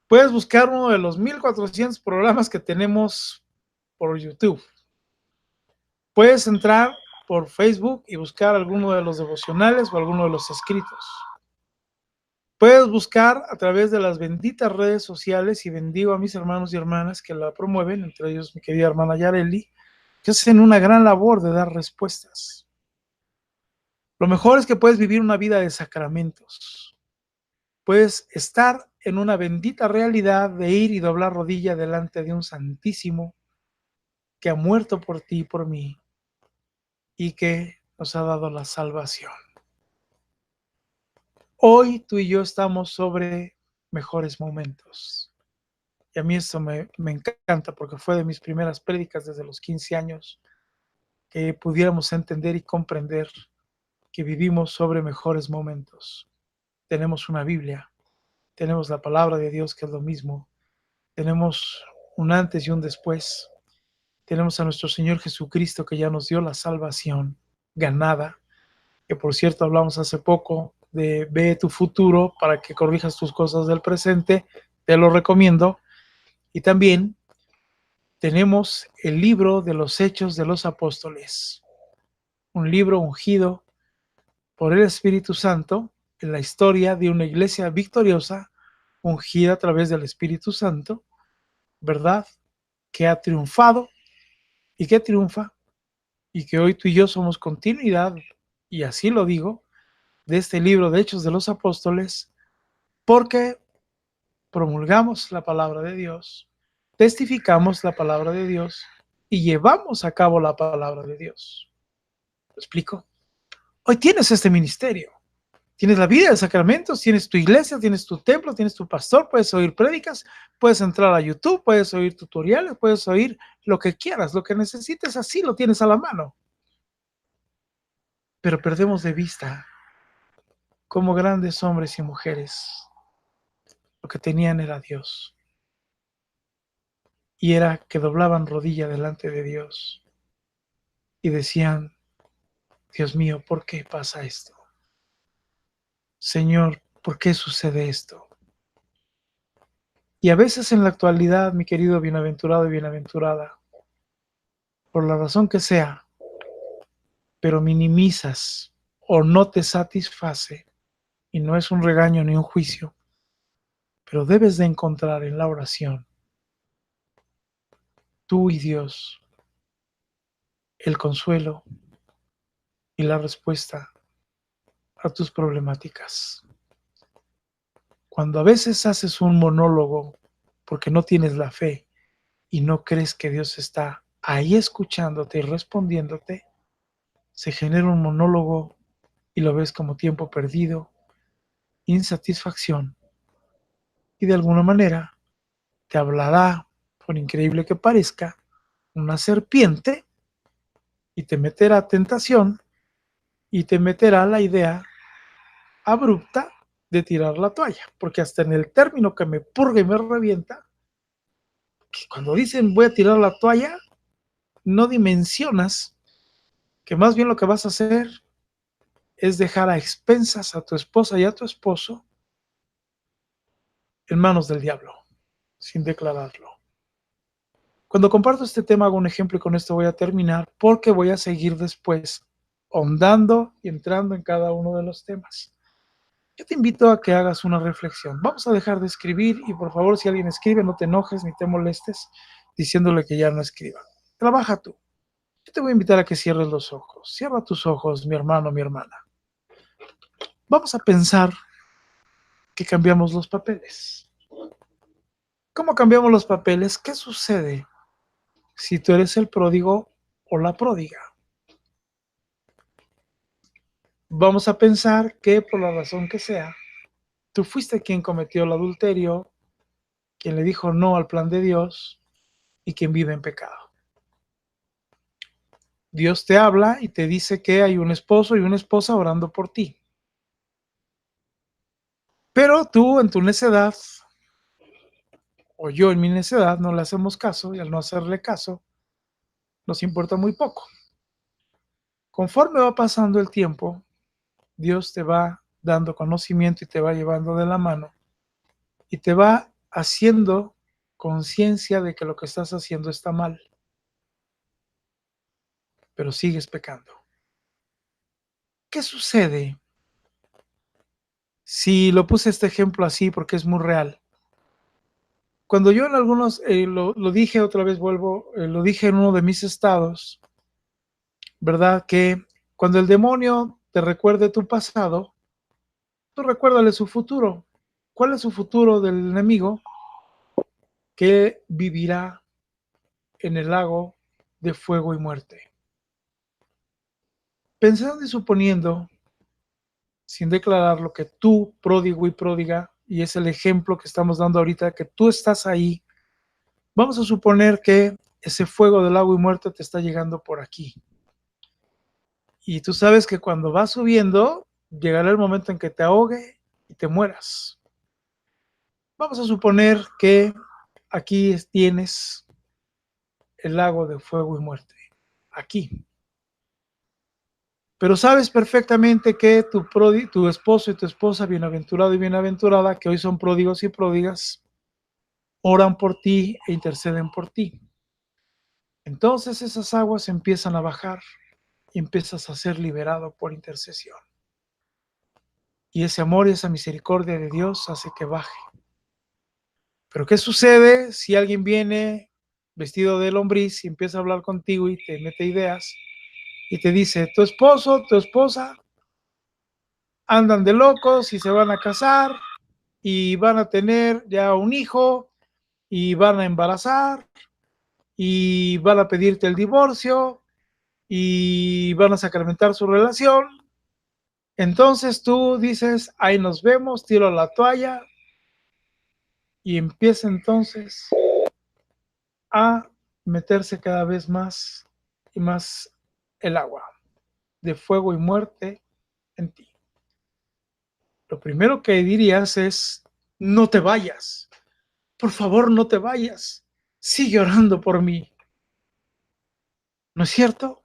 Puedes buscar uno de los 1400 programas que tenemos por YouTube. Puedes entrar por Facebook y buscar alguno de los devocionales o alguno de los escritos. Puedes buscar a través de las benditas redes sociales, y bendigo a mis hermanos y hermanas que la promueven, entre ellos mi querida hermana Yareli, que hacen una gran labor de dar respuestas. Lo mejor es que puedes vivir una vida de sacramentos. Puedes estar en una bendita realidad de ir y doblar rodilla delante de un santísimo que ha muerto por ti y por mí y que nos ha dado la salvación. Hoy tú y yo estamos sobre mejores momentos. Y a mí esto me encanta porque fue de mis primeras prédicas desde los 15 años, que pudiéramos entender y comprender que vivimos sobre mejores momentos. Tenemos una Biblia, tenemos la palabra de Dios, que es lo mismo, tenemos un antes y un después, tenemos a nuestro Señor Jesucristo, que ya nos dio la salvación ganada, que por cierto hablamos hace poco de ve tu futuro para que corrijas tus cosas del presente, te lo recomiendo. Y también tenemos el libro de los Hechos de los Apóstoles, un libro ungido por el Espíritu Santo en la historia de una iglesia victoriosa, ungida a través del Espíritu Santo, ¿verdad? Que ha triunfado y que triunfa, y que hoy tú y yo somos continuidad, y así lo digo, de este libro de Hechos de los Apóstoles, porque promulgamos la palabra de Dios, testificamos la palabra de Dios y llevamos a cabo la palabra de Dios. ¿Lo explico? Hoy tienes este ministerio, tienes la vida de sacramentos, tienes tu iglesia, tienes tu templo, tienes tu pastor, puedes oír prédicas, puedes entrar a YouTube, puedes oír tutoriales, puedes oír lo que quieras, lo que necesites, así lo tienes a la mano. Pero perdemos de vista como grandes hombres y mujeres, lo que tenían era Dios. y era que doblaban rodilla delante de Dios y decían: Dios mío, ¿por qué pasa esto? Señor, ¿por qué sucede esto? Y a veces en la actualidad, mi querido bienaventurado y bienaventurada, por la razón que sea, pero minimizas o no te satisface, y no es un regaño ni un juicio, pero debes de encontrar en la oración, tú y Dios, el consuelo y la respuesta a tus problemáticas. Cuando a veces haces un monólogo porque no tienes la fe y no crees que Dios está ahí escuchándote y respondiéndote, se genera un monólogo y lo ves como tiempo perdido, insatisfacción, y de alguna manera te hablará, por increíble que parezca, una serpiente y te meterá tentación y te meterá la idea abrupta de tirar la toalla, porque hasta en el término que me purga y me revienta, que cuando dicen voy a tirar la toalla, no dimensionas que más bien lo que vas a hacer es dejar a expensas a tu esposa y a tu esposo en manos del diablo, sin declararlo. Cuando comparto este tema hago un ejemplo y con esto voy a terminar porque voy a seguir después ahondando y entrando en cada uno de los temas. Yo te invito a que hagas una reflexión. Vamos a dejar de escribir y por favor si alguien escribe no te enojes ni te molestes diciéndole que ya no escriba. Trabaja tú. Yo te voy a invitar a que cierres los ojos. Cierra tus ojos, mi hermano, mi hermana. Vamos a pensar que cambiamos los papeles. ¿Cómo cambiamos los papeles? ¿Qué sucede si tú eres el pródigo o la pródiga? Vamos a pensar que por la razón que sea, tú fuiste quien cometió el adulterio, quien le dijo no al plan de Dios y quien vive en pecado. Dios te habla y te dice que hay un esposo y una esposa orando por ti. Pero tú en tu necedad, o yo en mi necedad, no le hacemos caso y al no hacerle caso, nos importa muy poco. Conforme va pasando el tiempo, Dios te va dando conocimiento y te va llevando de la mano y te va haciendo conciencia de que lo que estás haciendo está mal, pero sigues pecando. ¿Qué sucede si lo puse este ejemplo así porque es muy real? Cuando yo en algunos, lo dije otra vez, vuelvo, lo dije en uno de mis estados, ¿verdad? Que cuando el demonio te recuerde tu pasado, tú recuérdale su futuro. ¿Cuál es su futuro del enemigo? Que vivirá en el lago de fuego y muerte. Pensando y suponiendo, sin declarar lo que tú, pródigo y pródiga, y es el ejemplo que estamos dando ahorita, que tú estás ahí, vamos a suponer que ese fuego del agua y muerte te está llegando por aquí. Y tú sabes que cuando vas subiendo, llegará el momento en que te ahogue y te mueras. Vamos a suponer que aquí tienes el lago de fuego y muerte. Aquí. Pero sabes perfectamente que tu esposo y tu esposa, bienaventurado y bienaventurada, que hoy son pródigos y pródigas, oran por ti e interceden por ti. Entonces esas aguas empiezan a bajar y empiezas a ser liberado por intercesión. Y ese amor y esa misericordia de Dios hace que baje. Pero ¿qué sucede si alguien viene vestido de lombriz y empieza a hablar contigo y te mete ideas y te dice, tu esposo, tu esposa andan de locos y se van a casar y van a tener ya un hijo y van a embarazar y van a pedirte el divorcio y van a sacramentar su relación? Entonces tú dices, ahí nos vemos, tiro la toalla y empieza entonces a meterse cada vez más y más el agua de fuego y muerte en ti. Lo primero que dirías es, no te vayas, por favor no te vayas. sigue orando por mí. ¿No es cierto?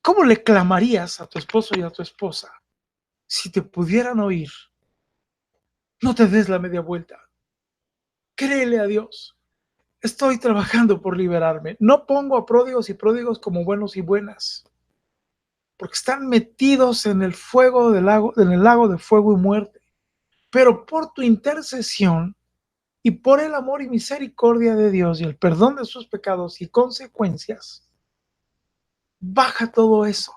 ¿Cómo le clamarías a tu esposo y a tu esposa si te pudieran oír? No te des la media vuelta. Créele a Dios. Estoy trabajando por liberarme. No pongo a pródigos y pródigos como buenos y buenas, porque están metidos en el fuego del lago, en el lago de fuego y muerte. Pero por tu intercesión y por el amor y misericordia de Dios y el perdón de sus pecados y consecuencias, baja todo eso.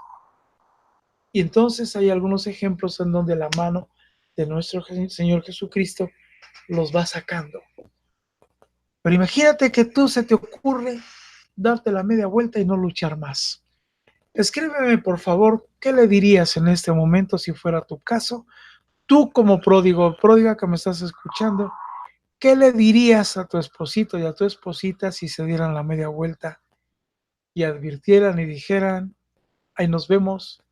Y entonces hay algunos ejemplos en donde la mano de nuestro Señor Jesucristo los va sacando. Pero imagínate que tú se te ocurre darte la media vuelta y no luchar más. Escríbeme, por favor, ¿qué le dirías en este momento si fuera tu caso? Tú como pródigo, pródiga que me estás escuchando, ¿qué le dirías a tu esposito y a tu esposita si se dieran la media vuelta y advirtieran y dijeran, ahí nos vemos,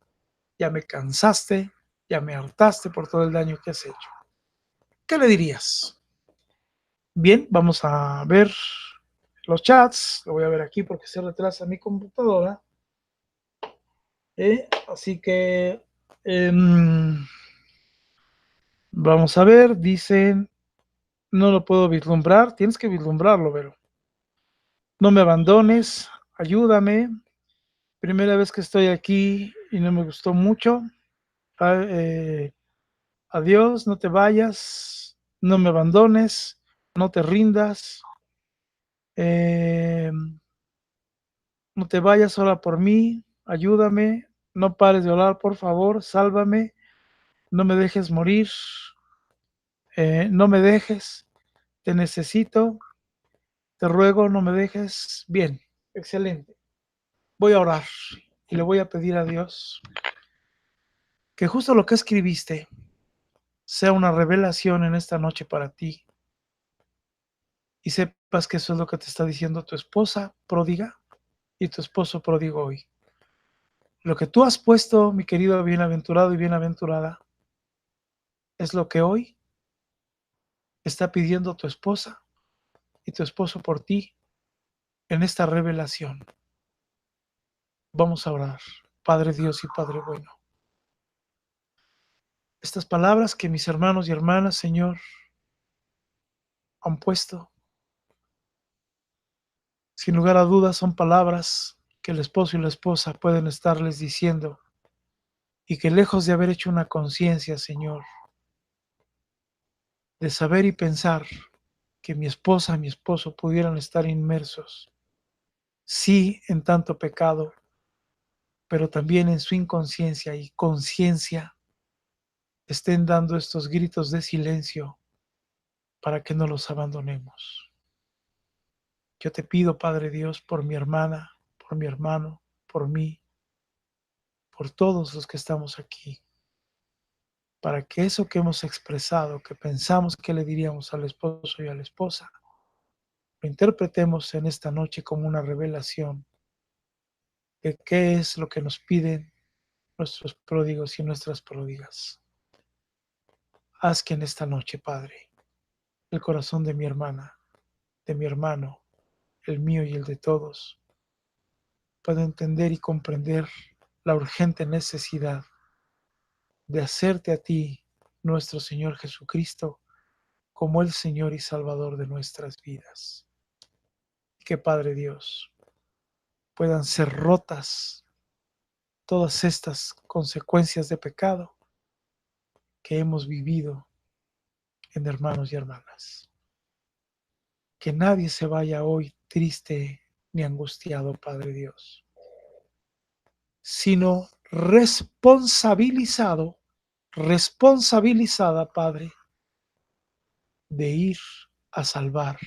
ya me cansaste, ya me hartaste por todo el daño que has hecho? ¿Qué le dirías? Bien, vamos a ver los chats. Lo voy a ver aquí porque se retrasa mi computadora. Así que vamos a ver. Dicen, no lo puedo vislumbrar. Tienes que vislumbrarlo, pero no me abandones, ayúdame. Primera vez que estoy aquí y no me gustó mucho. Adiós, no te vayas, no me abandones, no te rindas. No te vayas, ora por mí, ayúdame, no pares de orar, por favor, sálvame, no me dejes morir, no me dejes, te necesito, te ruego, no me dejes. Bien, excelente. Voy a orar y le voy a pedir a Dios que justo lo que escribiste sea una revelación en esta noche para ti y sepas que eso es lo que te está diciendo tu esposa pródiga y tu esposo pródigo hoy. Lo que tú has puesto, mi querido bienaventurado y bienaventurada, es lo que hoy está pidiendo tu esposa y tu esposo por ti en esta revelación. Vamos a orar. Padre Dios y Padre bueno, estas palabras que mis hermanos y hermanas, Señor, han puesto, sin lugar a dudas, son palabras que el esposo y la esposa pueden estarles diciendo y que lejos de haber hecho una conciencia, Señor, de saber y pensar que mi esposa y mi esposo pudieran estar inmersos, sí, en tanto pecado, pero también en su inconsciencia y conciencia, estén dando estos gritos de silencio para que no los abandonemos. Yo te pido, Padre Dios, por mi hermana, por mi hermano, por mí, por todos los que estamos aquí, para que eso que hemos expresado, que pensamos que le diríamos al esposo y a la esposa, lo interpretemos en esta noche como una revelación de qué es lo que nos piden nuestros pródigos y nuestras pródigas. Haz que en esta noche, Padre, el corazón de mi hermana, de mi hermano, el mío y el de todos, pueda entender y comprender la urgente necesidad de hacerte a ti, nuestro Señor Jesucristo, como el Señor y Salvador de nuestras vidas. Que, Padre Dios, puedan ser rotas todas estas consecuencias de pecado que hemos vivido en hermanos y hermanas. Que nadie se vaya hoy triste ni angustiado, Padre Dios, sino responsabilizada, Padre, de ir a salvar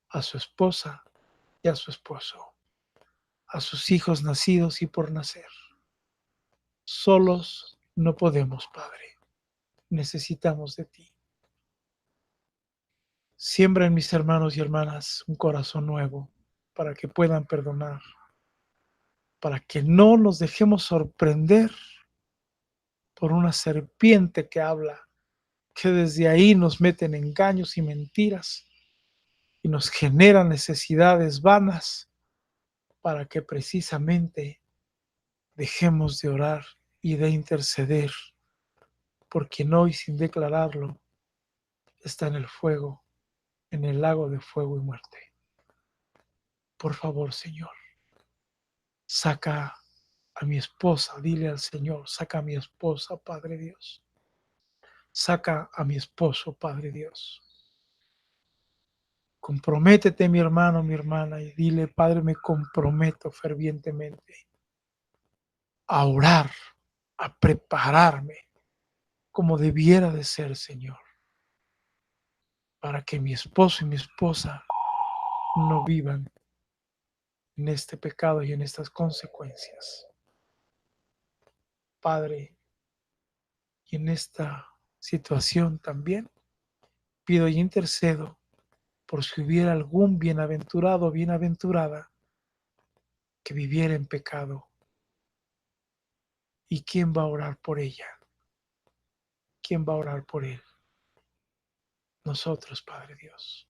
a su esposa y a su esposo, a sus hijos nacidos y por nacer. Solos no podemos, Padre. Necesitamos de ti. Siembra en mis hermanos y hermanas un corazón nuevo para que puedan perdonar, para que no nos dejemos sorprender por una serpiente que habla, que desde ahí nos meten engaños y mentiras y nos genera necesidades vanas para que precisamente dejemos de orar y de interceder por quien hoy, sin declararlo, está en el fuego, en el lago de fuego y muerte. Por favor, Señor, saca a mi esposa, dile al Señor, saca a mi esposa, Padre Dios. Saca a mi esposo, Padre Dios. Comprométete, mi hermano, mi hermana, y dile, Padre, me comprometo fervientemente a orar, a prepararme como debiera de ser, Señor, para que mi esposo y mi esposa no vivan en este pecado y en estas consecuencias. Padre, y en esta situación también pido y intercedo por si hubiera algún bienaventurado o bienaventurada que viviera en pecado. ¿Y quién va a orar por ella? ¿Quién va a orar por él? Nosotros, Padre Dios.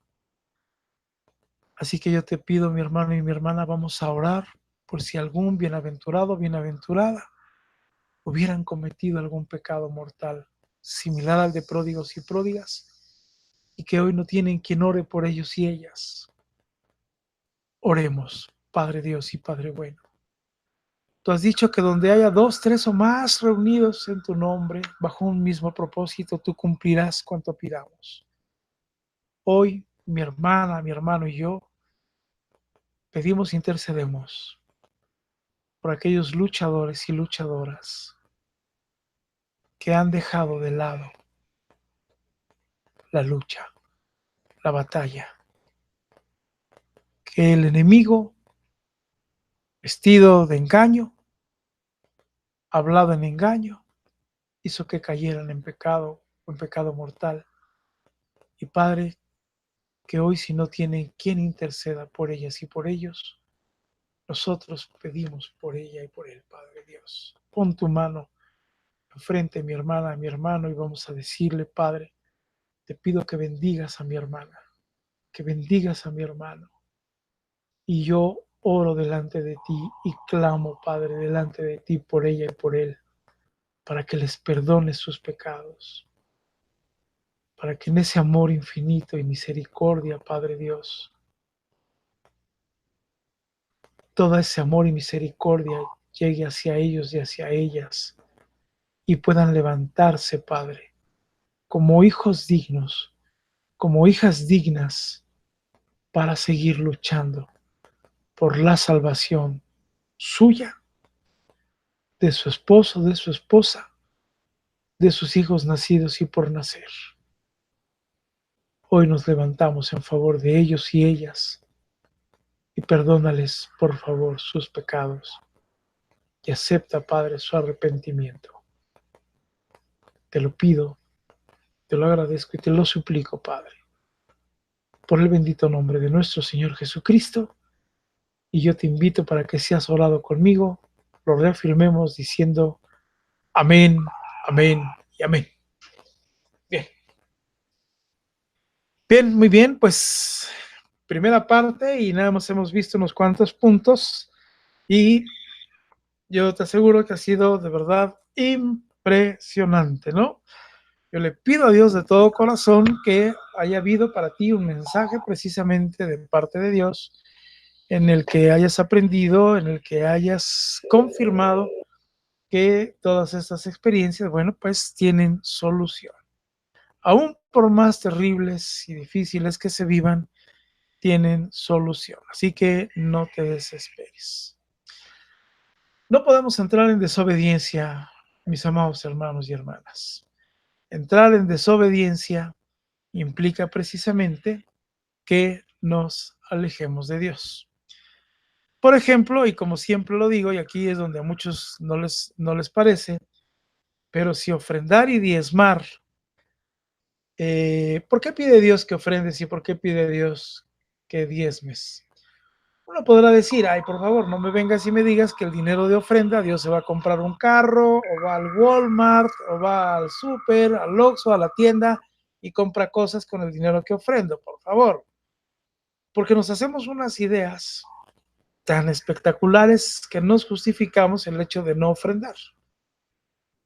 Así que yo te pido, mi hermano y mi hermana, vamos a orar por si algún bienaventurado o bienaventurada hubieran cometido algún pecado mortal similar al de pródigos y pródigas y que hoy no tienen quien ore por ellos y ellas. Oremos, Padre Dios y Padre bueno. Tú has dicho que donde haya 2, 3 o más reunidos en tu nombre, bajo un mismo propósito, tú cumplirás cuanto pidamos. Hoy, mi hermana, mi hermano y yo, pedimos e intercedemos por aquellos luchadores y luchadoras que han dejado de lado la lucha, la batalla, que el enemigo, vestido de engaño, hablado en engaño, hizo que cayeran en pecado mortal. Y Padre, que hoy si no tienen quien interceda por ellas y por ellos, nosotros pedimos por ella y por él, Padre Dios. Pon tu mano enfrente, mi hermana, mi hermano, y vamos a decirle, Padre, te pido que bendigas a mi hermana, que bendigas a mi hermano. Y yo oro delante de ti y clamo, Padre, delante de ti por ella y por él, para que les perdones sus pecados, para que en ese amor infinito y misericordia, Padre Dios, todo ese amor y misericordia llegue hacia ellos y hacia ellas y puedan levantarse, Padre, como hijos dignos, como hijas dignas, para seguir luchando por la salvación suya, de su esposo, de su esposa, de sus hijos nacidos y por nacer. Hoy nos levantamos en favor de ellos y ellas y perdónales, por favor, sus pecados y acepta, Padre, su arrepentimiento. Te lo pido, te lo agradezco y te lo suplico, Padre, por el bendito nombre de nuestro Señor Jesucristo. Y yo te invito para que seas orado conmigo, lo reafirmemos diciendo amén, amén y amén. Bien. Bien, muy bien, pues primera parte y nada más hemos visto unos cuantos puntos y yo te aseguro que ha sido de verdad impresionante, ¿no? Yo le pido a Dios de todo corazón que haya habido para ti un mensaje precisamente de parte de Dios en el que hayas aprendido, en el que hayas confirmado que todas estas experiencias, bueno, pues tienen solución. Aún por más terribles y difíciles que se vivan, tienen solución. Así que no te desesperes. No podemos entrar en desobediencia, mis amados hermanos y hermanas. Entrar en desobediencia implica precisamente que nos alejemos de Dios. Por ejemplo, y como siempre lo digo, y aquí es donde a muchos no les parece, pero si ofrendar y diezmar, ¿por qué pide Dios que ofrendes y por qué pide Dios que diezmes? Uno podrá decir, ay, por favor, no me vengas y me digas que el dinero de ofrenda, Dios se va a comprar un carro, o va al Walmart, o va al súper, al Oxxo, a la tienda, y compra cosas con el dinero que ofrendo, por favor. porque nos hacemos unas ideas tan espectaculares que nos justificamos el hecho de no ofrendar.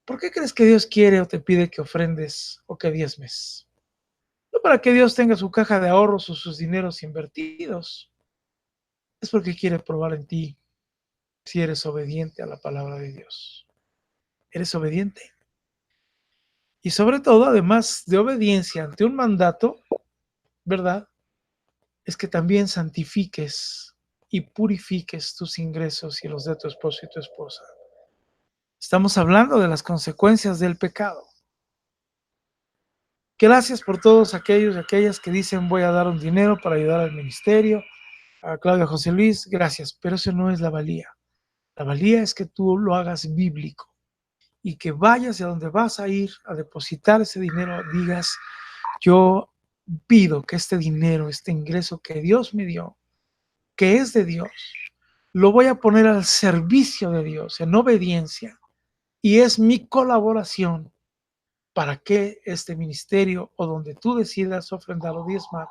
¿Por qué crees que Dios quiere o te pide que ofrendes o que diezmes? No para que Dios tenga su caja de ahorros o sus dineros invertidos, es porque quiere probar en ti si eres obediente a la palabra de Dios. ¿Eres obediente? Y sobre todo, además de obediencia ante un mandato, ¿verdad? Es que también santifiques y purifiques tus ingresos y los de tu esposo y tu esposa. Estamos hablando de las consecuencias del pecado. Gracias por todos aquellos y aquellas que dicen voy a dar un dinero para ayudar al ministerio, a Claudia José Luis, gracias, pero eso no es la valía. La valía es que tú lo hagas bíblico y que vayas a donde vas a ir a depositar ese dinero, digas, yo pido que este dinero, este ingreso que Dios me dio, que es de Dios, lo voy a poner al servicio de Dios en obediencia y es mi colaboración para que este ministerio o donde tú decidas ofrendar o diezmar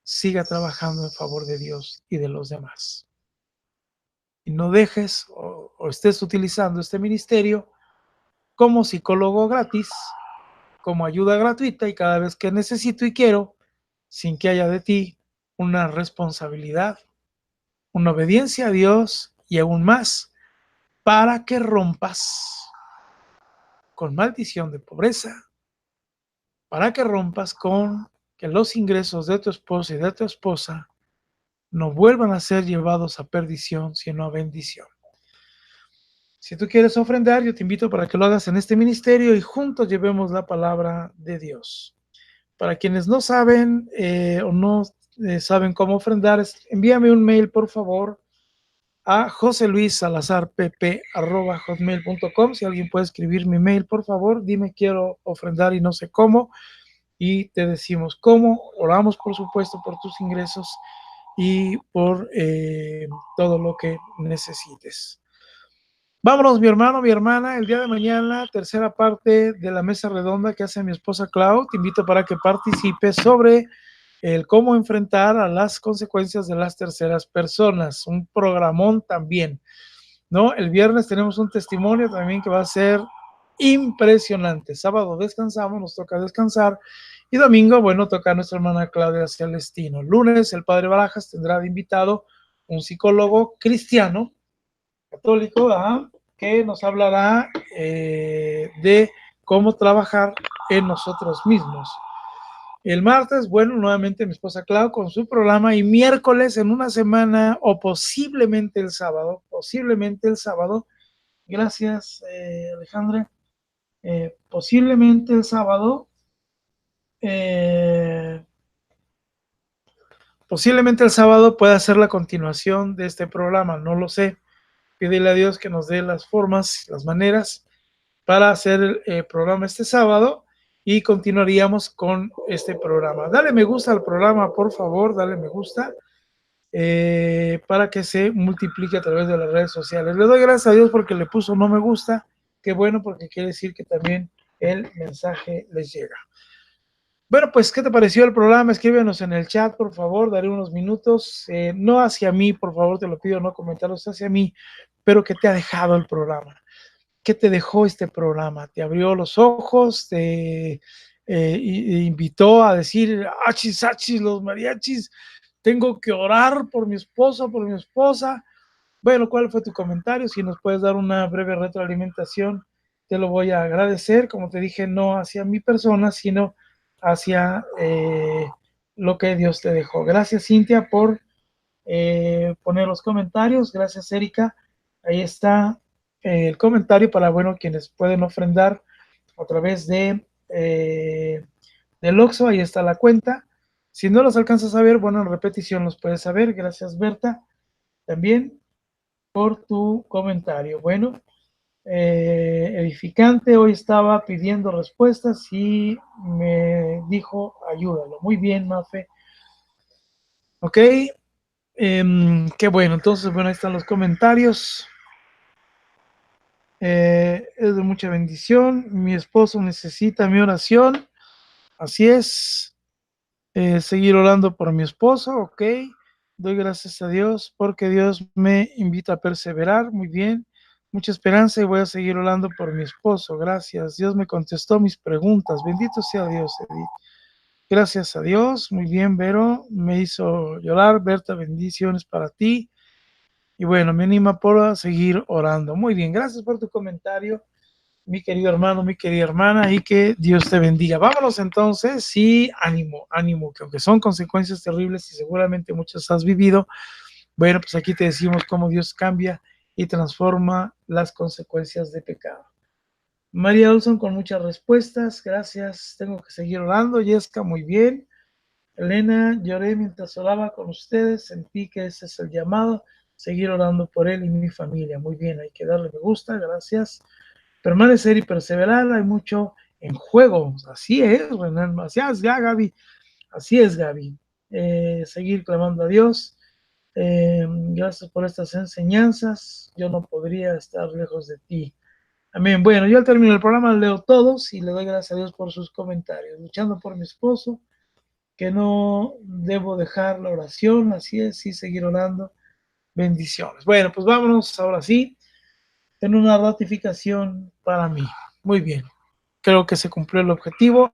siga trabajando en favor de Dios y de los demás. Y no dejes o estés utilizando este ministerio como psicólogo gratis, como ayuda gratuita y cada vez que necesito y quiero, sin que haya de ti una responsabilidad, una obediencia a Dios y aún más para que rompas con maldición de pobreza, para que rompas con que los ingresos de tu esposo y de tu esposa no vuelvan a ser llevados a perdición, sino a bendición. Si tú quieres ofrendar, yo te invito para que lo hagas en este ministerio y juntos llevemos la palabra de Dios. Para quienes no saben o no saben cómo ofrendar, envíame un mail, por favor, a joseluissalazarpp@hotmail.com. Si alguien puede escribir mi mail, por favor, dime quiero ofrendar y no sé cómo, y te decimos cómo. Oramos, por supuesto, por tus ingresos y por todo lo que necesites. Vámonos, mi hermano, mi hermana, el día de mañana, tercera parte de la mesa redonda que hace mi esposa Clau. Te invito para que participes sobre el cómo enfrentar a las consecuencias de las terceras personas. Un programón también, ¿no? El viernes tenemos un testimonio también que va a ser impresionante. Sábado descansamos, nos toca descansar. Y domingo, bueno, toca a nuestra hermana Claudia Celestino. Lunes, el padre Barajas tendrá de invitado un psicólogo cristiano, católico, que nos hablará de cómo trabajar en nosotros mismos. El martes, bueno, nuevamente mi esposa Clau con su programa y miércoles en una semana o posiblemente el sábado, gracias Alejandra, posiblemente el sábado, pueda ser la continuación de este programa, no lo sé. Pídele a Dios que nos dé las formas, las maneras para hacer el programa este sábado y continuaríamos con este programa. Dale me gusta al programa, por favor, dale me gusta para que se multiplique a través de las redes sociales. Le doy gracias a Dios porque le puso no me gusta, qué bueno porque quiere decir que también el mensaje les llega. Bueno, pues, ¿qué te pareció el programa? Escríbenos en el chat, por favor, daré unos minutos, no hacia mí, por favor, te lo pido, no comentarios hacia mí, pero ¿qué te ha dejado el programa? ¿Qué te dejó este programa? ¿Te abrió los ojos? ¿Te invitó a decir, achis, achis, los mariachis, tengo que orar por mi esposo, por mi esposa? Bueno, ¿cuál fue tu comentario? Si nos puedes dar una breve retroalimentación, te lo voy a agradecer. Como te dije, no hacia mi persona, sino hacia lo que Dios te dejó. Gracias, Cintia, por poner los comentarios. Gracias, Erika. Ahí está el comentario para, bueno, quienes pueden ofrendar a través de del Oxxo. Ahí está la cuenta. Si no los alcanzas a ver, bueno, en repetición los puedes saber. Gracias, Berta, también por tu comentario. Bueno, edificante, hoy estaba pidiendo respuestas y me dijo, ayúdalo. Muy bien, Mafe. Ok, qué bueno. Entonces, bueno, ahí están los comentarios. Es de mucha bendición. Mi esposo necesita mi oración. Así es. Seguir orando por mi esposo, ok. Doy gracias a Dios porque Dios me invita a perseverar. Muy bien. Mucha esperanza y voy a seguir orando por mi esposo. Gracias. Dios me contestó mis preguntas. Bendito sea Dios, Edith. Gracias a Dios. Muy bien, Vero. Me hizo llorar. Berta, bendiciones para ti. Y bueno, me anima por seguir orando. Muy bien. Gracias por tu comentario, mi querido hermano, mi querida hermana, y que Dios te bendiga. Vámonos entonces. Sí, ánimo, ánimo, que aunque son consecuencias terribles y seguramente muchas has vivido, bueno, pues aquí te decimos cómo Dios cambia y transforma las consecuencias de pecado. María Olson con muchas respuestas, gracias. Tengo que seguir orando. Yesca, muy bien. Elena, lloré mientras oraba con ustedes, sentí que ese es el llamado, seguir orando por él y mi familia. Muy bien, hay que darle me gusta, gracias. Permanecer y perseverar, hay mucho en juego. Así es, Renan, así es, ya, Gaby. Así es, Gaby. Seguir clamando a Dios. Gracias por estas enseñanzas. Yo no podría estar lejos de ti. Amén. Bueno, yo al terminar el programa leo todos y le doy gracias a Dios por sus comentarios. Luchando por mi esposo, que no debo dejar la oración, así es, sí, seguir orando. Bendiciones. Bueno, pues vámonos ahora sí. En una ratificación para mí. Muy bien. Creo que se cumplió el objetivo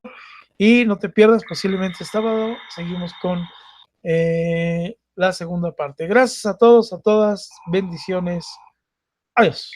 y no te pierdas, posiblemente sábado seguimos con la segunda parte. Gracias a todos, a todas. Bendiciones. Adiós.